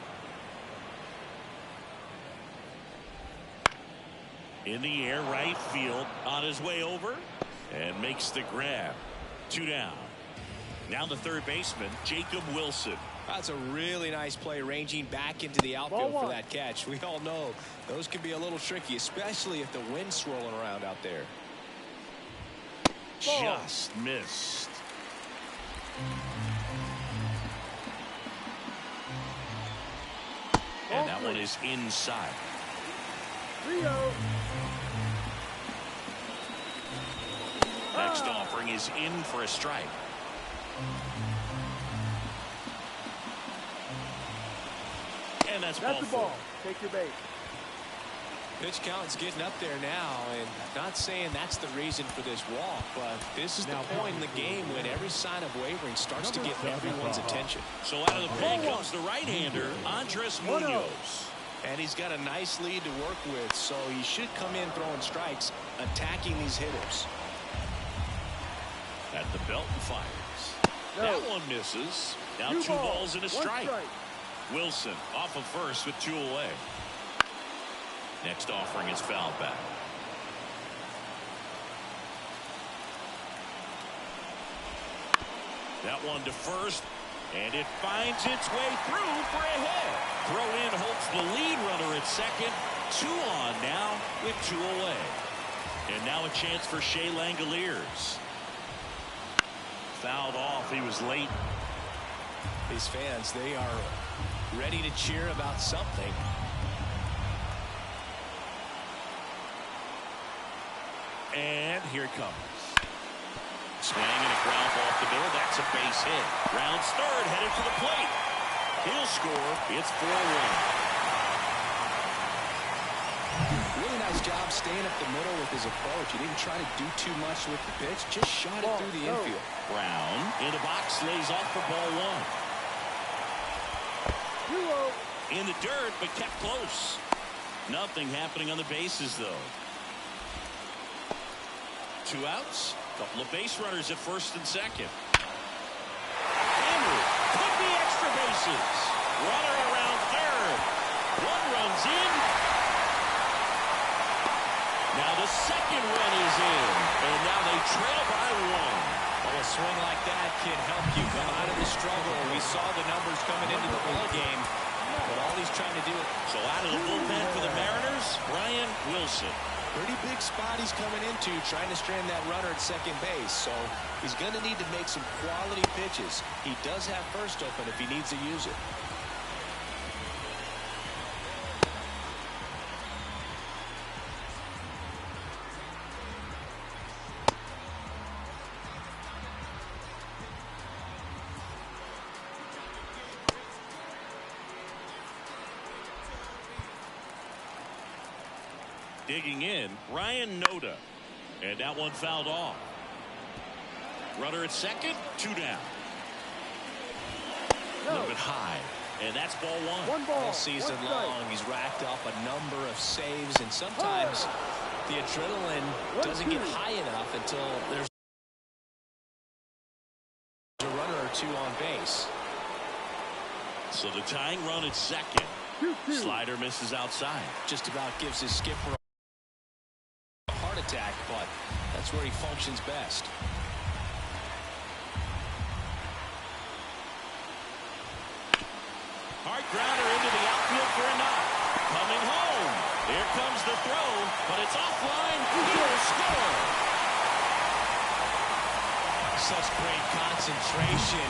In the air, right field, on his way over, and makes the grab. 2 down. Now the third baseman, Jacob Wilson. That's a really nice play, ranging back into the outfield for that catch. We all know those can be a little tricky, especially if the wind's swirling around out there. Just missed. And that one is inside. 3-0. Next offering is in for a strike. And that's the ball 4. Take your base. Pitch count's getting up there now, and not saying that's the reason for this walk, but this is the point in the game when every sign of wavering starts to get everyone's attention. So out of the pen comes the right-hander, Andres Munoz. And he's got a nice lead to work with, so he should come in throwing strikes, attacking these hitters. At the belt and fires. That one misses. Now 2 balls and a strike. Wilson off of first with 2 away. Next offering is fouled back. That one to first, and it finds its way through for a hit. Throw in hopes the lead runner at second. 2 on now with 2 away. And now a chance for Shea Langoliers. Fouled off. He was late. These fans, they are ready to cheer about something. And here it comes. Swing and a ground ball off the middle. That's a base hit. Rounds third, headed for the plate. He'll score. It's 4-1. Really nice job staying up the middle with his approach. He didn't try to do too much with the pitch. Just shot it through the infield. Brown in the box, lays off for ball 1. 2-0. In the dirt, but kept close. Nothing happening on the bases, though. 2 outs. Couple of base runners at first and second. Henry could be extra bases. Runner around third. 1 runs in. Now the second run is in. And now they trail by 1. Well, a swing like that can help you come out of the struggle. We saw the numbers coming into the ball game. But all he's trying to do. So out of the bullpen for the Mariners, Brian Wilson. Pretty big spot he's coming into, trying to strand that runner at second base. So he's going to need to make some quality pitches. He does have first open if he needs to use it. Digging in, Ryan Noda. And that one fouled off. Runner at second, 2 down. A little bit high. And that's ball one. One ball. All season long, he's racked up a number of saves, and sometimes the adrenaline doesn't get high enough until there's a runner or two on base. So the tying run at second. Slider misses outside. Just about gives his skipper a heart attack, but that's where he functions best. Hard grounder into the outfield for a knock. Coming home. Here comes the throw, but it's offline. He will score. Such great concentration.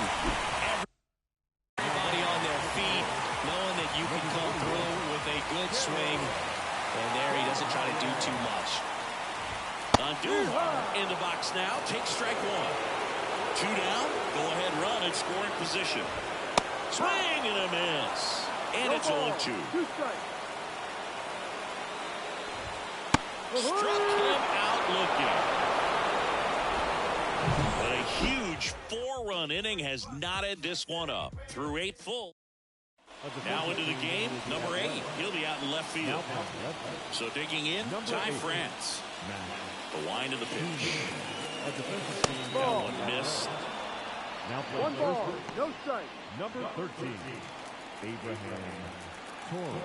Everybody on their feet, knowing that you can come through with a good swing. And there he doesn't try to do too much. Andujar in the box now. Take strike one. 2 down. Go ahead run at scoring position. Swing and a miss. And it's 0-2. Struck him out looking. But a huge 4-run inning has knotted this one up. Through 8 full. Now into the game, number 8. He'll be out in left field. So digging in, Ty France. The wind of the pitch. That one missed. One ball, no strike. Number 13, Abraham Toro.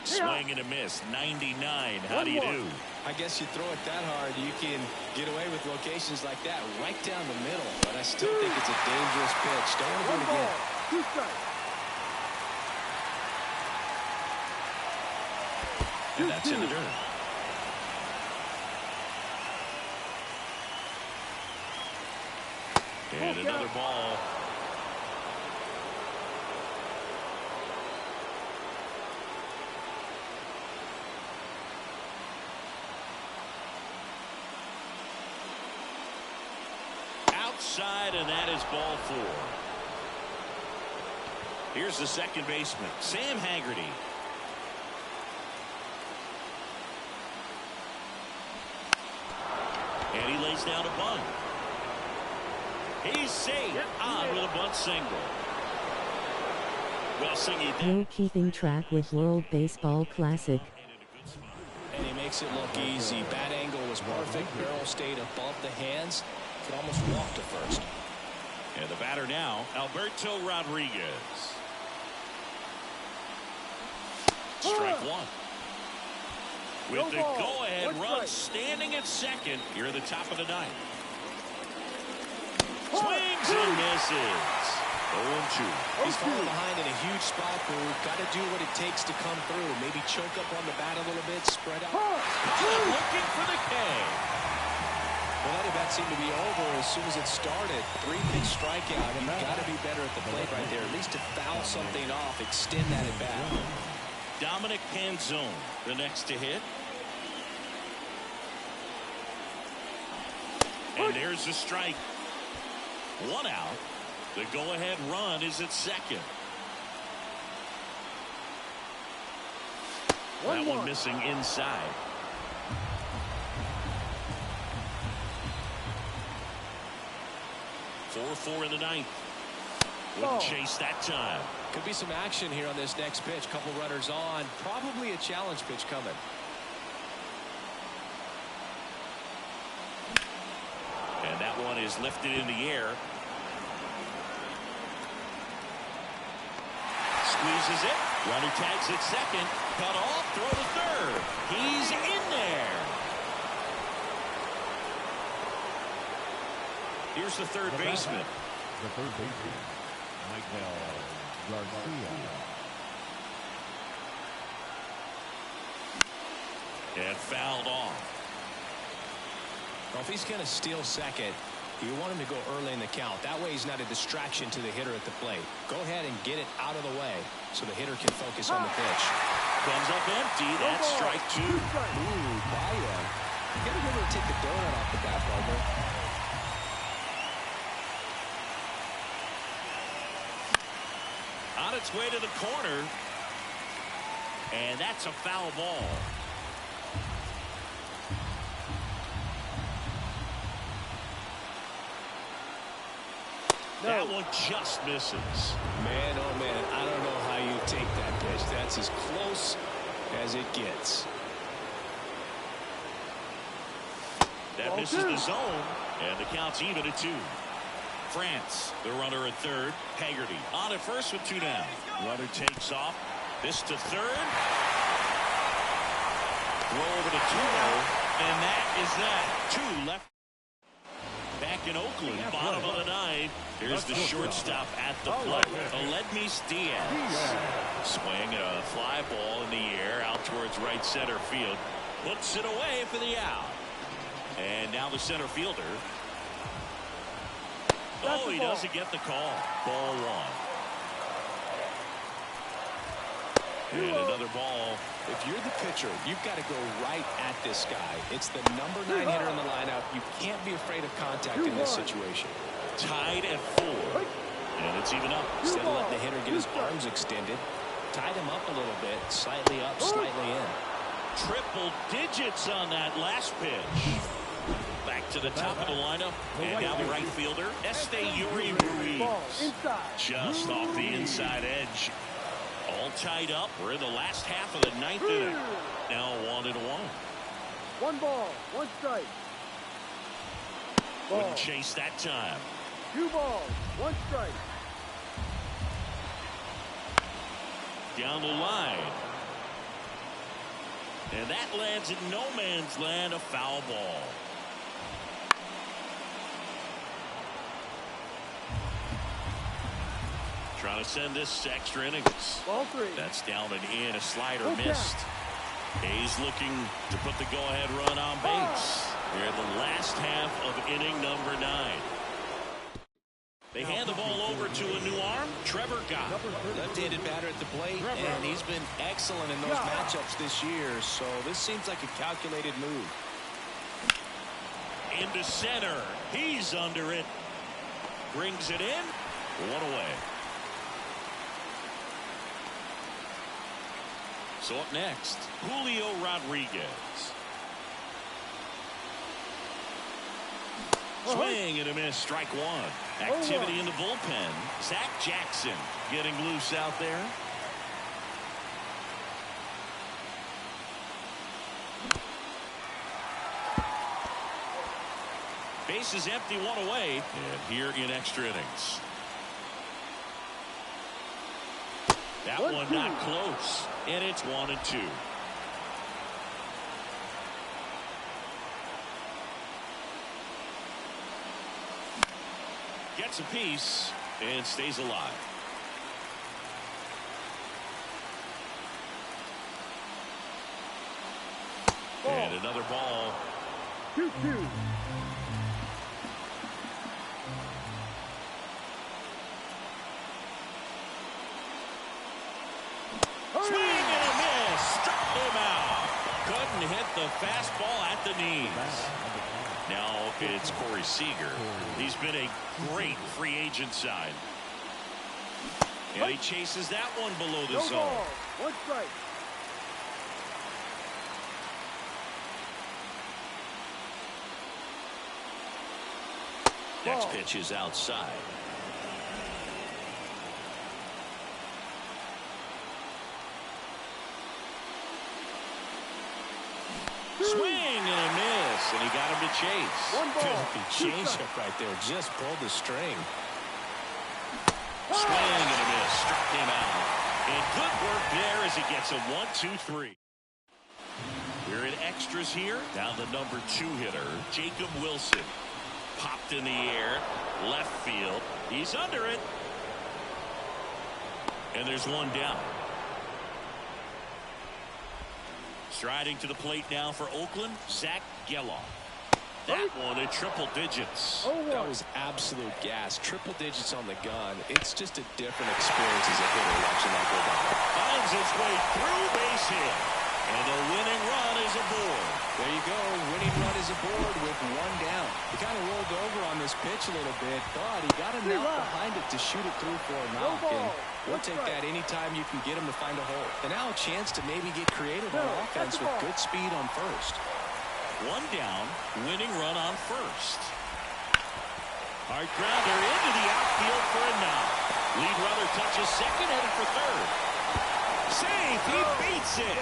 Swing and a miss. 99. How do you do? I guess you throw it that hard, you can get away with locations like that right down the middle. But I still think it's a dangerous pitch. Don't want to do it again. 2 strikes. And that's in the dirt. And another ball. Outside, and that is ball 4. Here's the second baseman, Sam Haggerty. And he lays down a bunt. He's safe on with a bunt single. Well, Singy did. No keeping track with World Baseball Classic. And he makes it look easy. Bat angle was perfect. Barrel stayed above the hands. Could almost walk to first. And the batter now, Alberto Rodriguez. Strike 1. With the go-ahead run standing at second here at the top of the 9th. Swings and misses. 0-2. He's falling behind in a huge spot, Boo. Got to do what it takes to come through. Maybe choke up on the bat a little bit, spread out. Looking for the K. Well, that at-bat seemed to be over as soon as it started. 3-pitch strikeout. You've got to be better at the plate right there. At least to foul something off, extend that at-bat. Dominic Panzone, the next to hit. And there's the strike. 1 out. The go-ahead run is at second. That one missing inside. Four in the 9th. Wouldn't chase that time. Could be some action here on this next pitch. Couple runners on. Probably a challenge pitch coming. And that one is lifted in the air. Squeezes it. Runner tags at second. Cut off. Throw to third. He's in there. Here's the third baseman. The third baseman, And fouled off. Well, if he's going to steal second, you want him to go early in the count. That way he's not a distraction to the hitter at the plate. Go ahead and get it out of the way so the hitter can focus on the pitch. Comes up empty. That's strike two. Ooh, Baya. You got to be able to take the donut off the bat, partner. On its way to the corner. And that's a foul ball. That one just misses. Man, oh man, I don't know how you take that pitch. That's as close as it gets. That misses the zone, and the count's even at 2. France, the runner at third. Haggerty on at first with 2 down. Runner takes off. This to third. Throw over to Tuno, and that is that. 2 left. Back in Oakland, bottom of the 9th. Here's the shortstop at the plate. Aledmys Diaz. Swing and a fly ball in the air out towards right center field. Puts it away for the out. And now the center fielder. Oh, he doesn't get the call. Ball 1. And another ball. If you're the pitcher, you've got to go right at this guy. It's the number 9 hitter in the lineup. You can't be afraid of contact in this situation. Tied at 4. And it's even up. Instead of letting the hitter get his arms extended, tied him up a little bit. Slightly up, slightly in. Triple digits on that last pitch. Back to the top of the lineup. And now the right fielder, Esteury Ruiz. Just off the inside edge. All tied up. We're in the last half of the 9th inning. Now 1-1. 1 ball, 1 strike. Wouldn't chase that time. 2 balls, 1 strike. Down the line. And that lands in no man's land, a foul ball. Trying to send this to extra innings. Ball 3. That's down and in. A slider missed. Hayes looking to put the go-ahead run on base. We're in the last half of inning number 9. They hand the ball over to a new arm, Trevor Gott. Left-handed batter at the plate, and he's been excellent in those matchups this year, so this seems like a calculated move. Into center. He's under it. Brings it in. 1 away. So up next, Julio Rodriguez. Swing and a miss, strike 1. Activity in the bullpen. Zach Jackson getting loose out there. Base is empty, 1 away. And here in extra innings. That one not close. And it's 1-2. Gets a piece and stays alive. And another ball. 2-2. Swing and a miss. Struck him out. Couldn't hit the fastball at the knees. Now it's Corey Seager. He's been a great free agent sign. And he chases that one below the zone. Ball, 1 strike. Next pitch is outside. Swing and a miss, and he got him to chase. 1 ball. Changeup right there, just pulled the string. Swing and a miss, struck him out. And good work there as he gets a 1-2-3. We're in extras here. Now the number 2 hitter, Jacob Wilson. Popped in the air, left field. He's under it. And there's one down. Striding to the plate now for Oakland, Zach Geloff. That one at triple digits. That was absolute gas. Triple digits on the gun. It's just a different experience as a hitter watching that go down. Finds its way through, base hit. And the winning run is aboard. There you go. Winning run is aboard with one down. He kind of rolled over on this pitch a little bit, but he got enough behind it to shoot it through for a knock. And we'll take that anytime you can get him to find a hole. And now a chance to maybe get creative on offense with good speed on first. One down, winning run on first. Hard grounder into the outfield for a knock. Lead runner touches second, headed for third. Safe, he beats it.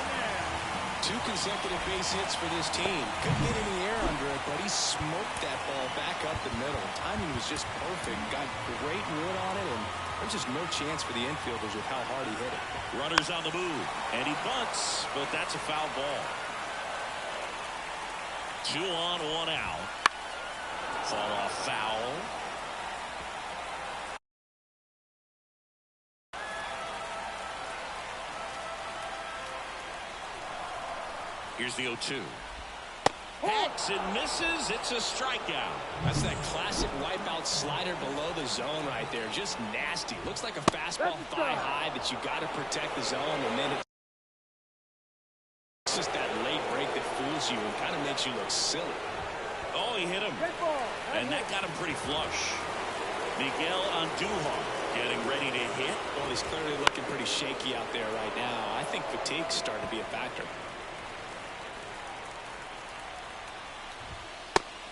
2 consecutive base hits for this team. Couldn't get any air under it, but he smoked that ball back up the middle. Timing was just perfect. Got great wood on it, and there's just no chance for the infielders with how hard he hit it. Runner's on the move, and he bunts, but that's a foul ball. 2 on, 1 out. Fall off foul. Here's the 0-2. Hacks and misses. It's a strikeout. That's that classic wipeout slider below the zone right there. Just nasty. Looks like a fastball thigh high that you got to protect the zone, and then it's just that late break that fools you and kind of makes you look silly. Oh, he hit him. And that got him pretty flush. Miguel Andujar getting ready to hit. Well, he's clearly looking pretty shaky out there right now. I think fatigue's starting to be a factor.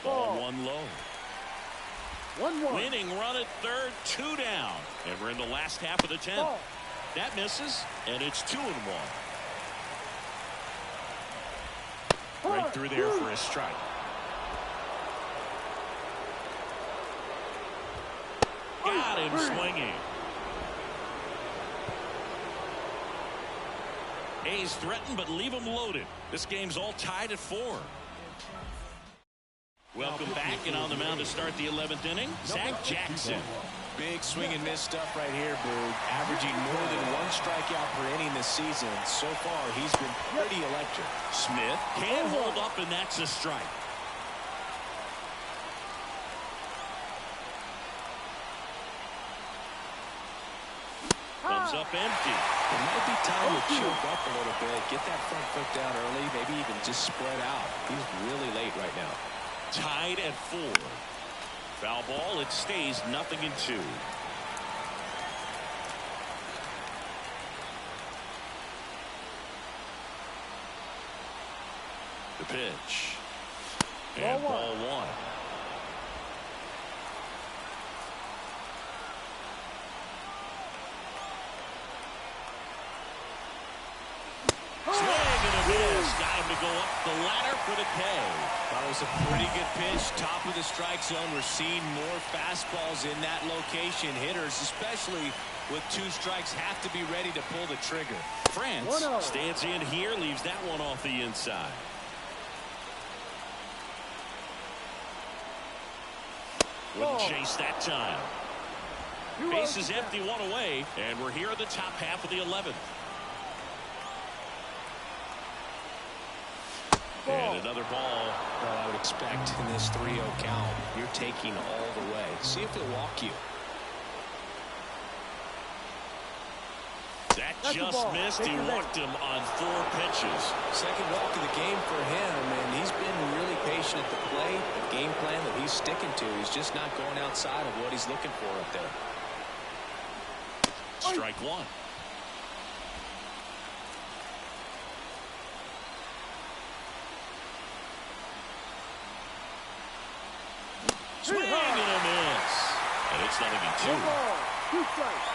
Ball 1 low. 1-1. Winning run at third, 2 down. And we're in the last half of the 10th. That misses, and it's 2-1. Right through there for a strike. Got him swinging. A's threatened, but leave him loaded. This game's all tied at 4. Welcome back, and on the mound to start the 11th inning, Zach Jackson. Big swing and miss stuff right here, Boog. Averaging more than 1 strikeout per inning this season. So far, he's been pretty electric. Smith can't hold up, and that's a strike. Comes up empty. It might be time to choke up a little bit, get that front foot down early, maybe even just spread out. He's really late right now. Tied at 4. Foul ball. It stays 0-2. The pitch. And ball 1. Swing and a miss. Got him to go up the ladder for the K. That was a pretty good pitch. Top of the strike zone. We're seeing more fastballs in that location. Hitters, especially with 2 strikes, have to be ready to pull the trigger. France stands in here, leaves that one off the inside. Wouldn't chase that time. Base is empty, 1 away, and we're here at the top half of the 11th. And another ball. Well, I would expect in this 3-0 count, you're taking all the way. See if he'll walk you. That just missed. He walked him on 4 pitches. Second walk of the game for him, and he's been really patient at the plate. The game plan that he's sticking to, he's just not going outside of what he's looking for up there. Strike 1. Swing and a miss. And it's 0-2. 2 strikes.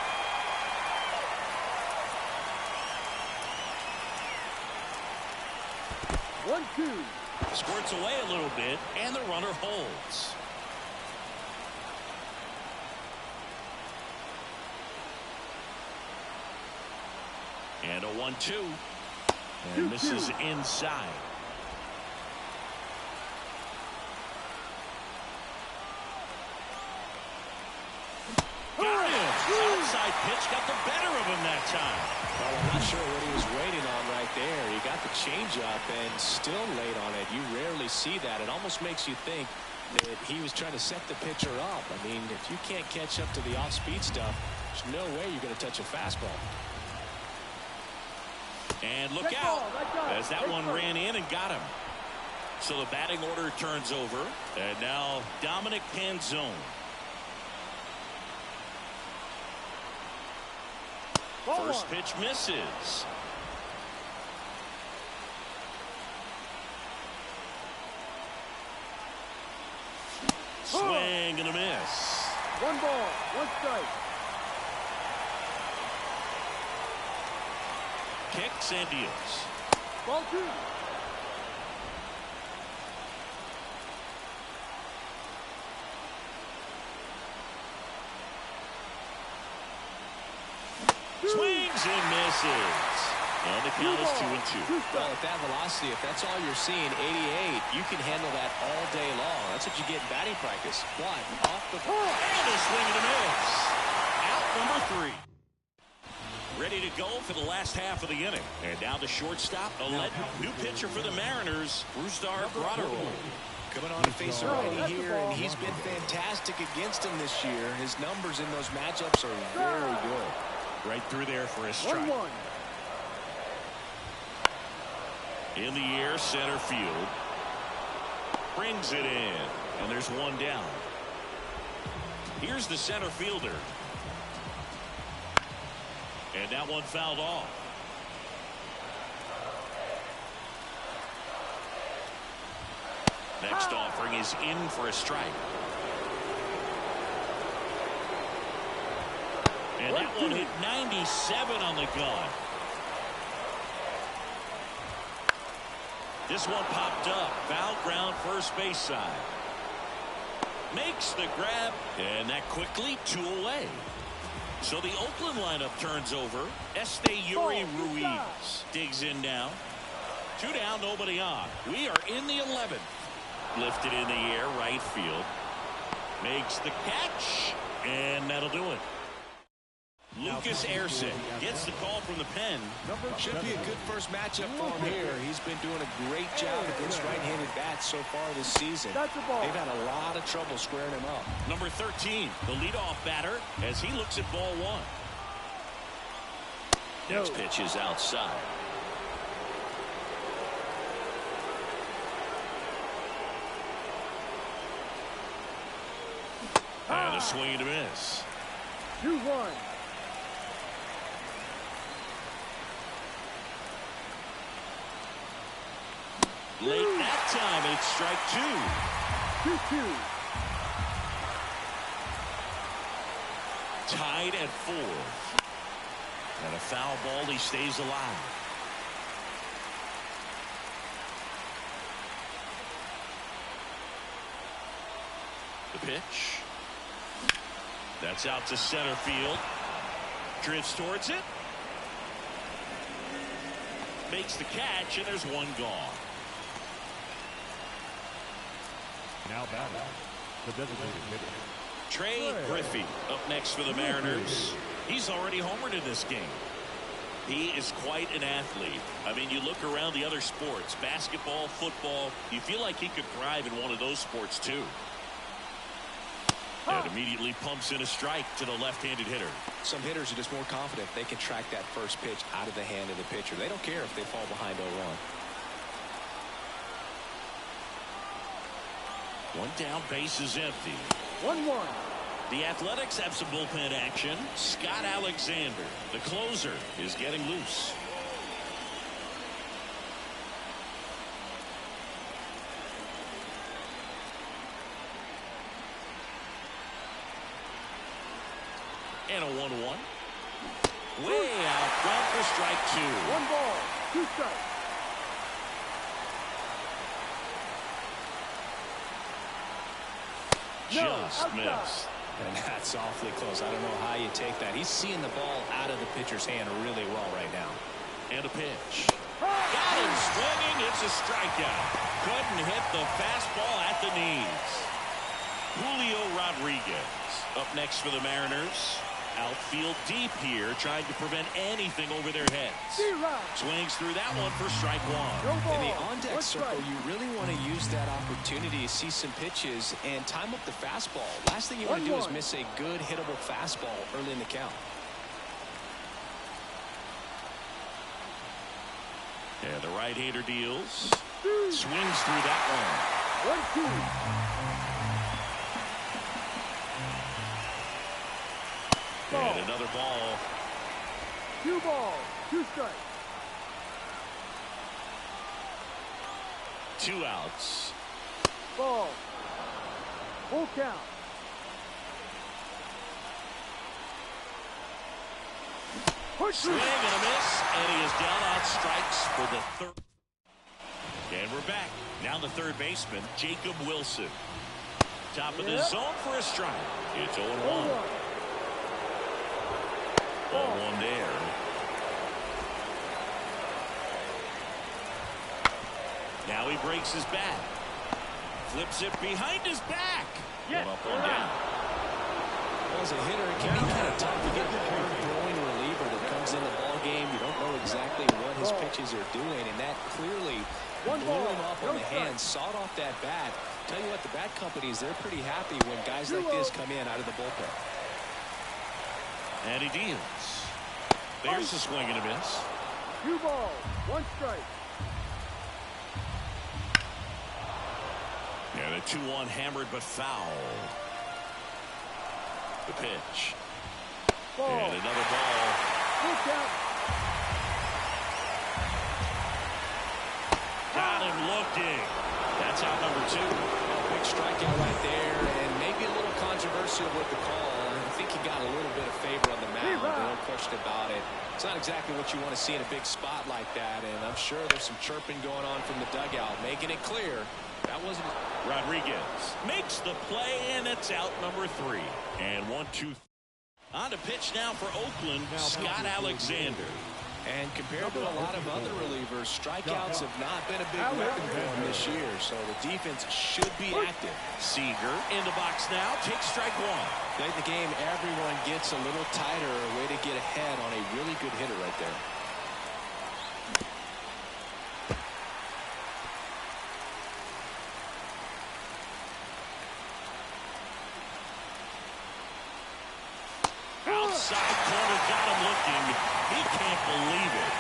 One, 2. Squirts away a little bit, and the runner holds. And a 1-2. And misses inside. Got him. outside pitch got the better of him that time. Well, I'm not sure what he was waiting on right there. He got the changeup and still laid on it. You rarely see that. It almost makes you think that he was trying to set the pitcher up. I mean, if you can't catch up to the off-speed stuff, there's no way you're going to touch a fastball. And look out as that one ran in and got him. So the batting order turns over. And now Dominic Panzone. First pitch misses. Swing and a miss. 1 ball, 1 strike. Kicks and deals. Ball 2. Swings and misses. And the count is 2-2. Well, at that velocity, if that's all you're seeing, 88, you can handle that all day long. That's what you get in batting practice. But off the ball. And a swing and a miss. Out number 3. Ready to go for the last half of the inning. And down to shortstop, new pitcher for the Mariners, Brusdar Graterol. Coming on to face a righty here, and he's been fantastic against him this year. His numbers in those matchups are very good. Right through there for a strike. 1-1. In the air, center field. Brings it in, and there's one down. Here's the center fielder. And that one fouled off. Next offering is in for a strike. And that one hit 97 on the gun. This one popped up. Foul ground, first base side. Makes the grab, and that quickly 2 away. So the Oakland lineup turns over. Yuri Ruiz digs in now. 2 down, nobody on. We are in the 11th. Lifted in the air, right field. Makes the catch, and that'll do it. Lucas Erceg gets the call from the pen. Should be a good first matchup for him here. He's been doing a great job against right-handed bats so far this season. They've had a lot of trouble squaring him up. Number 13, the leadoff batter, as he looks at ball 1. Next pitch is outside. And a swing and a miss. 2-1. Late that time, it's strike 2. 2-2. Tied at 4. And a foul ball, he stays alive. The pitch. That's out to center field. Drifts towards it. Makes the catch, and there's one gone. Now batting, the designated hitter. Trey Griffey up next for the Mariners. He's already homered in this game. He is quite an athlete. I mean, you look around the other sports, basketball, football, you feel like he could thrive in one of those sports too. And immediately pumps in a strike to the left-handed hitter. Some hitters are just more confident they can track that first pitch out of the hand of the pitcher. They don't care if they fall behind 0-1. One down, base is empty. 1-1. The Athletics have some bullpen action. Scott Alexander, the closer, is getting loose. And a 1-1. Way out front for strike 2. 1 ball, 2 strikes. Just missed. And that's awfully close. I don't know how you take that. He's seeing the ball out of the pitcher's hand really well right now. And a pitch. Got him swinging. It's a strikeout. Couldn't hit the fastball at the knees. Julio Rodriguez up next for the Mariners. Outfield deep here, trying to prevent anything over their heads. Swings through that one for strike one. In the on-deck circle, you really want to use that opportunity to see some pitches and time up the fastball. Last thing you want to do is miss a good hittable fastball early in the count. And the right-hander deals. Swings through that one. 1-2. And another ball. 2 balls, 2 strikes. 2 outs. Ball. Full count. Swing and a miss, and he is down on strikes for the third. And we're back. Now the third baseman, Jacob Wilson. Top of the zone for a strike. It's 0-1. 0-1 there. Now he breaks his bat. Flips it behind his back. One up, one down. Well, as a hitter, it can be kind of tough to get the hard-throwing reliever that comes in the ball game. You don't know exactly what his pitches are doing, and that clearly blew him up on the hands, sawed off that bat. Tell you what, the bat companies, they're pretty happy when guys like this come in out of the bullpen. And he deals. There's a swing and a miss. 2 balls, 1 strike. And a 2-1 hammered but foul. The pitch. Ball. And another ball. Full count. Got him looking. That's out number 2. Big strikeout right there, and maybe a little controversial with the call. I think he got a little bit of favor on the mound, no question about it. It's not exactly what you want to see in a big spot like that, and I'm sure there's some chirping going on from the dugout, making it clear that wasn't. Rodriguez makes the play, and it's out number 3. And 1-2. On to pitch now for Oakland, Scott Alexander. And compared to a lot of other relievers, strikeouts have not been a big weapon for him this year, so the defense should be active. Seager in the box now, takes strike 1. Late in the game, everyone gets a little tighter, a way to get ahead on a really good hitter right there. Outside corner, got him looking. He can't believe it.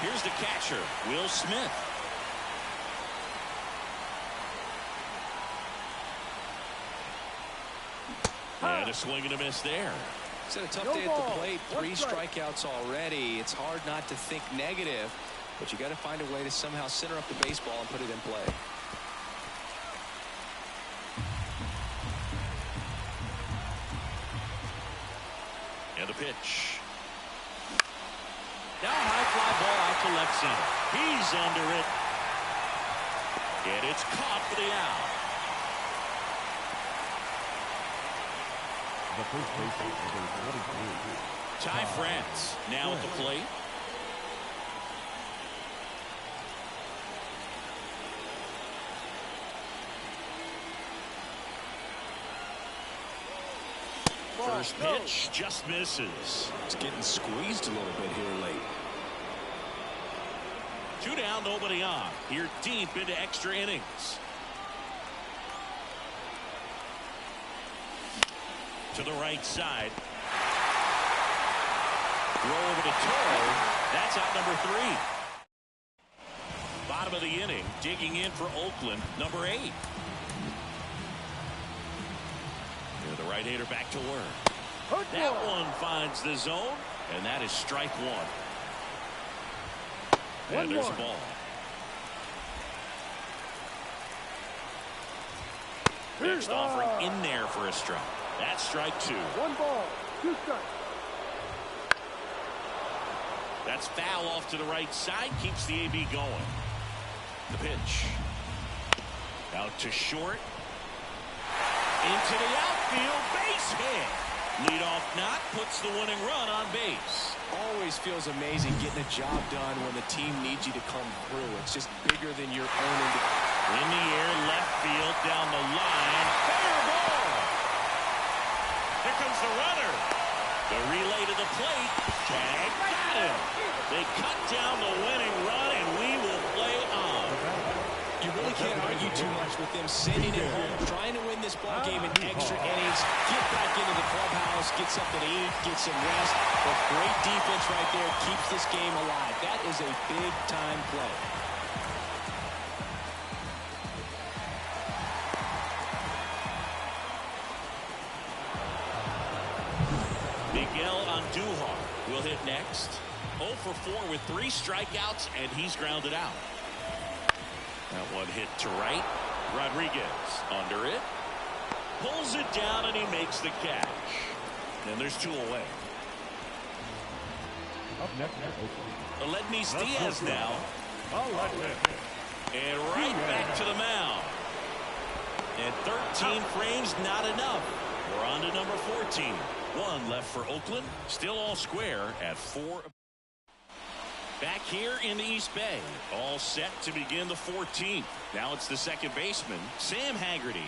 Here's the catcher, Will Smith. And a swing and a miss there. It's had a tough day at the plate. 3 strikeouts already. It's hard not to think negative, but you got to find a way to somehow center up the baseball and put it in play. And the pitch. Now high fly ball out to left center. He's under it. And it's caught for the out. The first baseman, number 23. Ty France now at the plate. First pitch just misses. It's getting squeezed a little bit here late. 2 down, nobody on. Here deep into extra innings. To the right side. Throw over to Toro. That's out number 3. Bottom of the inning, digging in for Oakland, number 8. The right-hander back to work. That one finds the zone, and that is strike 1. And there's a ball. Next offering in there for a strike. That's strike 2. 1 ball, 2 strikes. That's foul off to the right side, keeps the AB going. The pitch. Out to short. Into the outfield, base hit. Leadoff knock puts the winning run on base. Always feels amazing getting a job done when the team needs you to come through. It's just bigger than your own. In the air, left field, down the line. Fair ball. the runner. The relay to the plate. Tag. Got him. They cut down the winning run, and we will play on. You really can't argue too much with them sending it home, trying to win this ball game in extra innings, get back into the clubhouse, get something to eat, get some rest. But great defense right there keeps this game alive. That is a big-time play. Miguel Andujar will hit next. 0 for 4 with 3 strikeouts, and he's grounded out. That one hit to right. Rodriguez under it. Pulls it down, and he makes the catch. And there's 2 away. Up next, Aledmys Diaz now. And right back to the mound. And 13 frames, not enough. We're on to number 14. 1 left for Oakland. Still all square at 4. Back here in the East Bay. All set to begin the 14th. Now it's the second baseman, Sam Haggerty.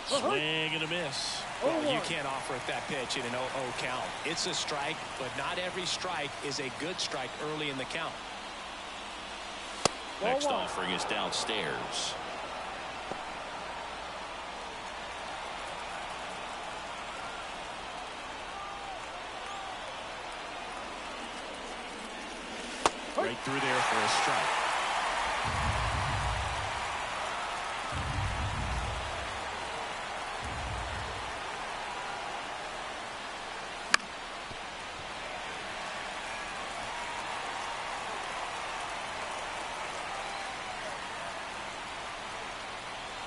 Swing and a miss. Well, you can't offer it that pitch in an 0-0 count. It's a strike, but not every strike is a good strike early in the count. Next offering is downstairs. Right through there for a strike.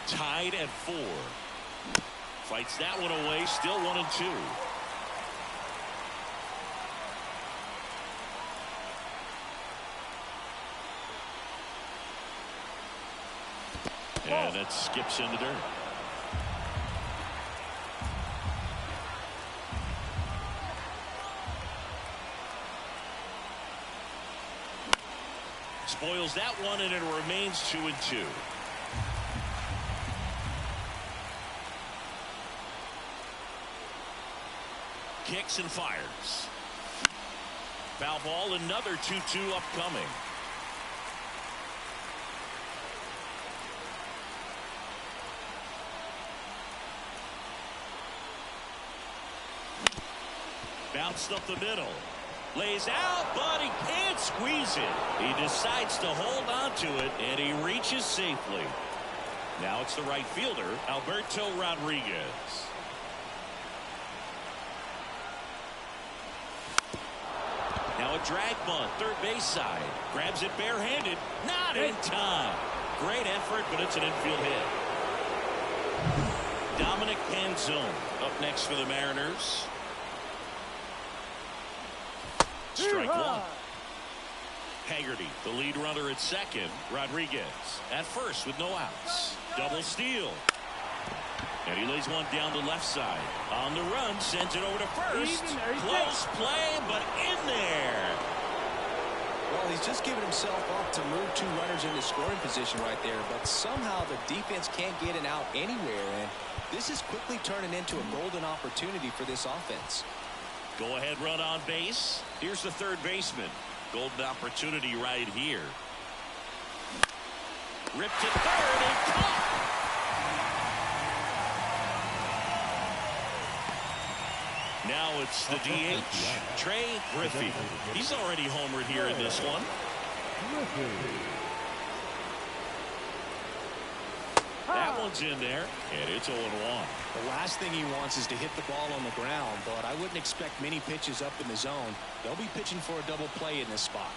Tied at 4. Fights that one away. Still 1-2. And it skips in the dirt. Spoils that one, and it remains 2-2. Kicks and fires. Foul ball, another 2-2 upcoming. Bounced up the middle. Lays out, but he can't squeeze it. He decides to hold on to it, and he reaches safely. Now it's the right fielder, Alberto Rodriguez. Now a drag bunt, third base side. Grabs it barehanded. Not in time. Great effort, but it's an infield hit. Dominic Panzone up next for the Mariners. Strike 1. Haggerty, the lead runner at second. Rodriguez at first with no outs. Double steal. And he lays one down the left side. On the run, sends it over to first. Close play, but in there. Well, he's just giving himself up to move 2 runners into scoring position right there, but somehow the defense can't get an out anywhere, and this is quickly turning into a golden opportunity for this offense. Go ahead run on base. Here's the third baseman. Golden opportunity right here. Ripped to third and caught. Now it's the DH, Trey Griffey. He's already homered here in this one. That one's in there, and it's 0-1. The last thing he wants is to hit the ball on the ground, but I wouldn't expect many pitches up in the zone. They'll be pitching for a double play in this spot.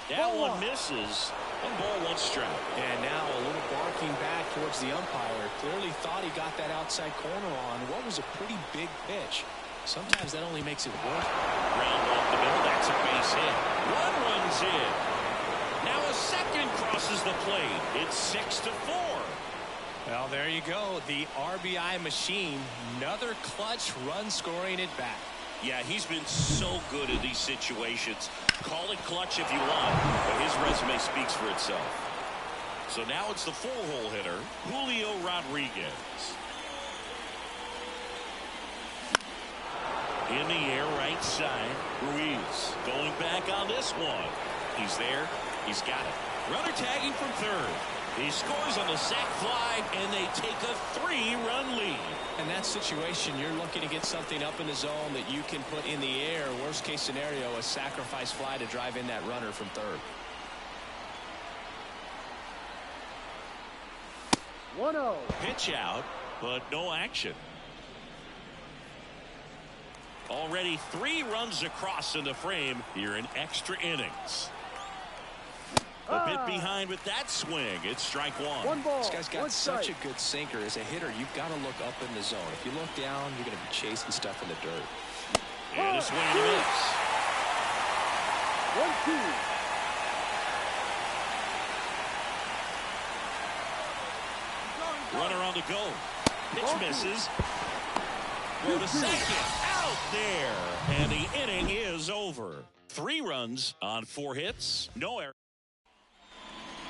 That one misses. 1 ball, 1 strike. And now a little barking back towards the umpire. Clearly thought he got that outside corner on what was a pretty big pitch. Sometimes that only makes it worse. Round off the middle. That's a base hit. 1 runs in. Now a second crosses the plate. It's 6-4. Well, there you go. The RBI machine. Another clutch run scoring at bat. Yeah, he's been so good in these situations. Call it clutch if you want, but his resume speaks for itself. So now it's the 4-hole hitter, Julio Rodriguez. In the air, right side. Ruiz going back on this one. He's there. He's got it. Runner tagging from third. He scores on the sac fly, and they take a 3-run lead. In that situation, you're looking to get something up in the zone that you can put in the air. Worst case scenario, a sacrifice fly to drive in that runner from third. 1-0. Pitch out, but no action. Already 3 runs across in the frame here in extra innings. A bit behind with that swing. It's strike 1. 1 ball. This guy's got 1 such strike. a good sinker. As a hitter, you've got to look up in the zone. If you look down, you're going to be chasing stuff in the dirt. And a swing and a miss. 1-2. Runner on the go. Pitch misses. Throw to second. Out there. And the inning is over. 3 runs on 4 hits. No error.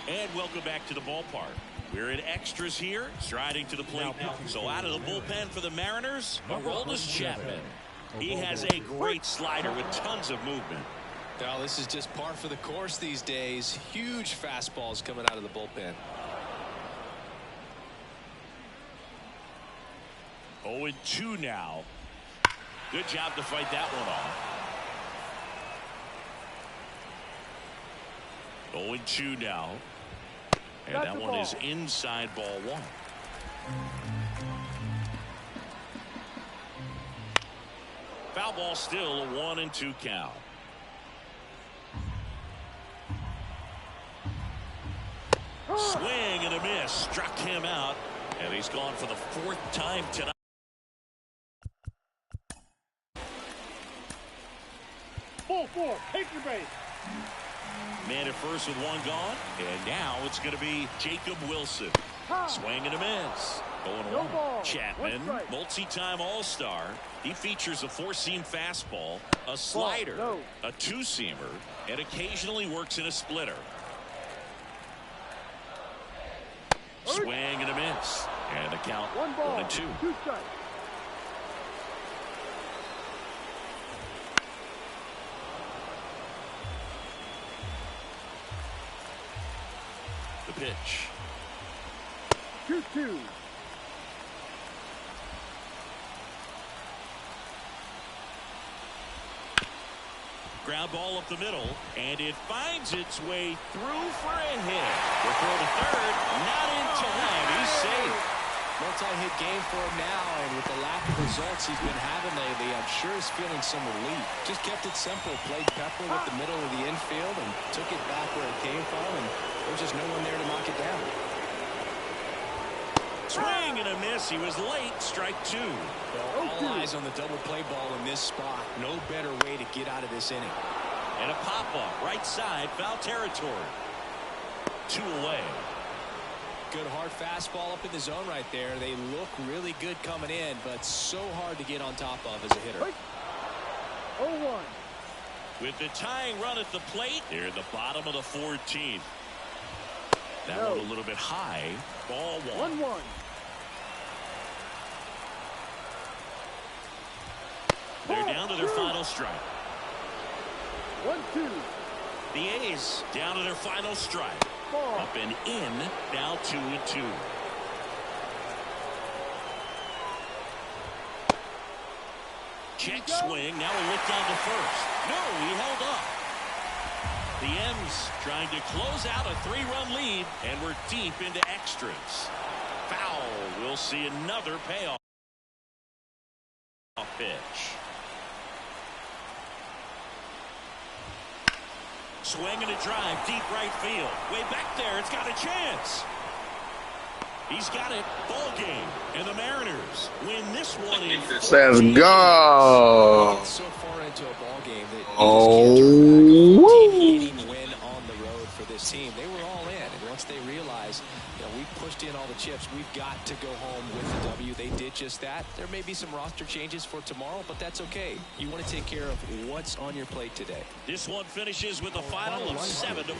And welcome back to the ballpark. We're in extras here. Striding to the plate now. So out of the bullpen for the Mariners, Aroldis Chapman. He has a great slider with tons of movement. Now, this is just par for the course these days. Huge fastballs coming out of the bullpen. 0-2 now. Good job to fight that one off. 0-2 now. And that one is inside ball 1. Foul ball, still a 1-2 count. Swing and a miss. Struck him out. And he's gone for the 4th time tonight. Ball 4. Take your base. Man at first with 1 gone. And now it's going to be Jacob Wilson. Swing and a miss. 0-1. Chapman, multi-time All-Star. He features a 4-seam fastball, a slider, a 2-seamer, and occasionally works in a splitter. Swing and a miss. And the count 1-2. 2 strikes. The pitch. 2-2. Ground ball up the middle, and it finds its way through for a hit. The throw to third, not in time. He's safe. Multi-hit game for him now, and with the lack of results he's been having lately, I'm sure he's feeling some relief. Just kept it simple, played Pepper with the middle of the infield, and took it back where it came from, and there's just no one there to knock it down. Swing and a miss. He was late. Strike 2. Well, all eyes on the double play ball in this spot. No better way to get out of this inning. And a pop-up right side, foul territory. 2 away. Good hard fastball up in the zone right there. They look really good coming in, but so hard to get on top of as a hitter. 0-1. With the tying run at the plate, they're at the bottom of the 14th. That one a little bit high. Ball 1. 1-1. They're down to their final strike. 1-2. The A's down to their final strike. Ball. Up and in. Now 2-2. Check swing. Now a look down to first. No, he held up. The M's trying to close out a 3-run lead, and we're deep into extras. Foul. We'll see another payoff pitch. Swing and a drive, deep right field. Way back there, it's got a chance. He's got it. Ball game. And the Mariners win this one in 4. Let's go. So far into a ball game that Oh, win on the road for this team. They were all in, and once they realized, we pushed in all the chips, we've got to go home with the W. They did just that. There may be some roster changes for tomorrow, but that's okay. You want to take care of what's on your plate today. This one finishes with a final of 7-4.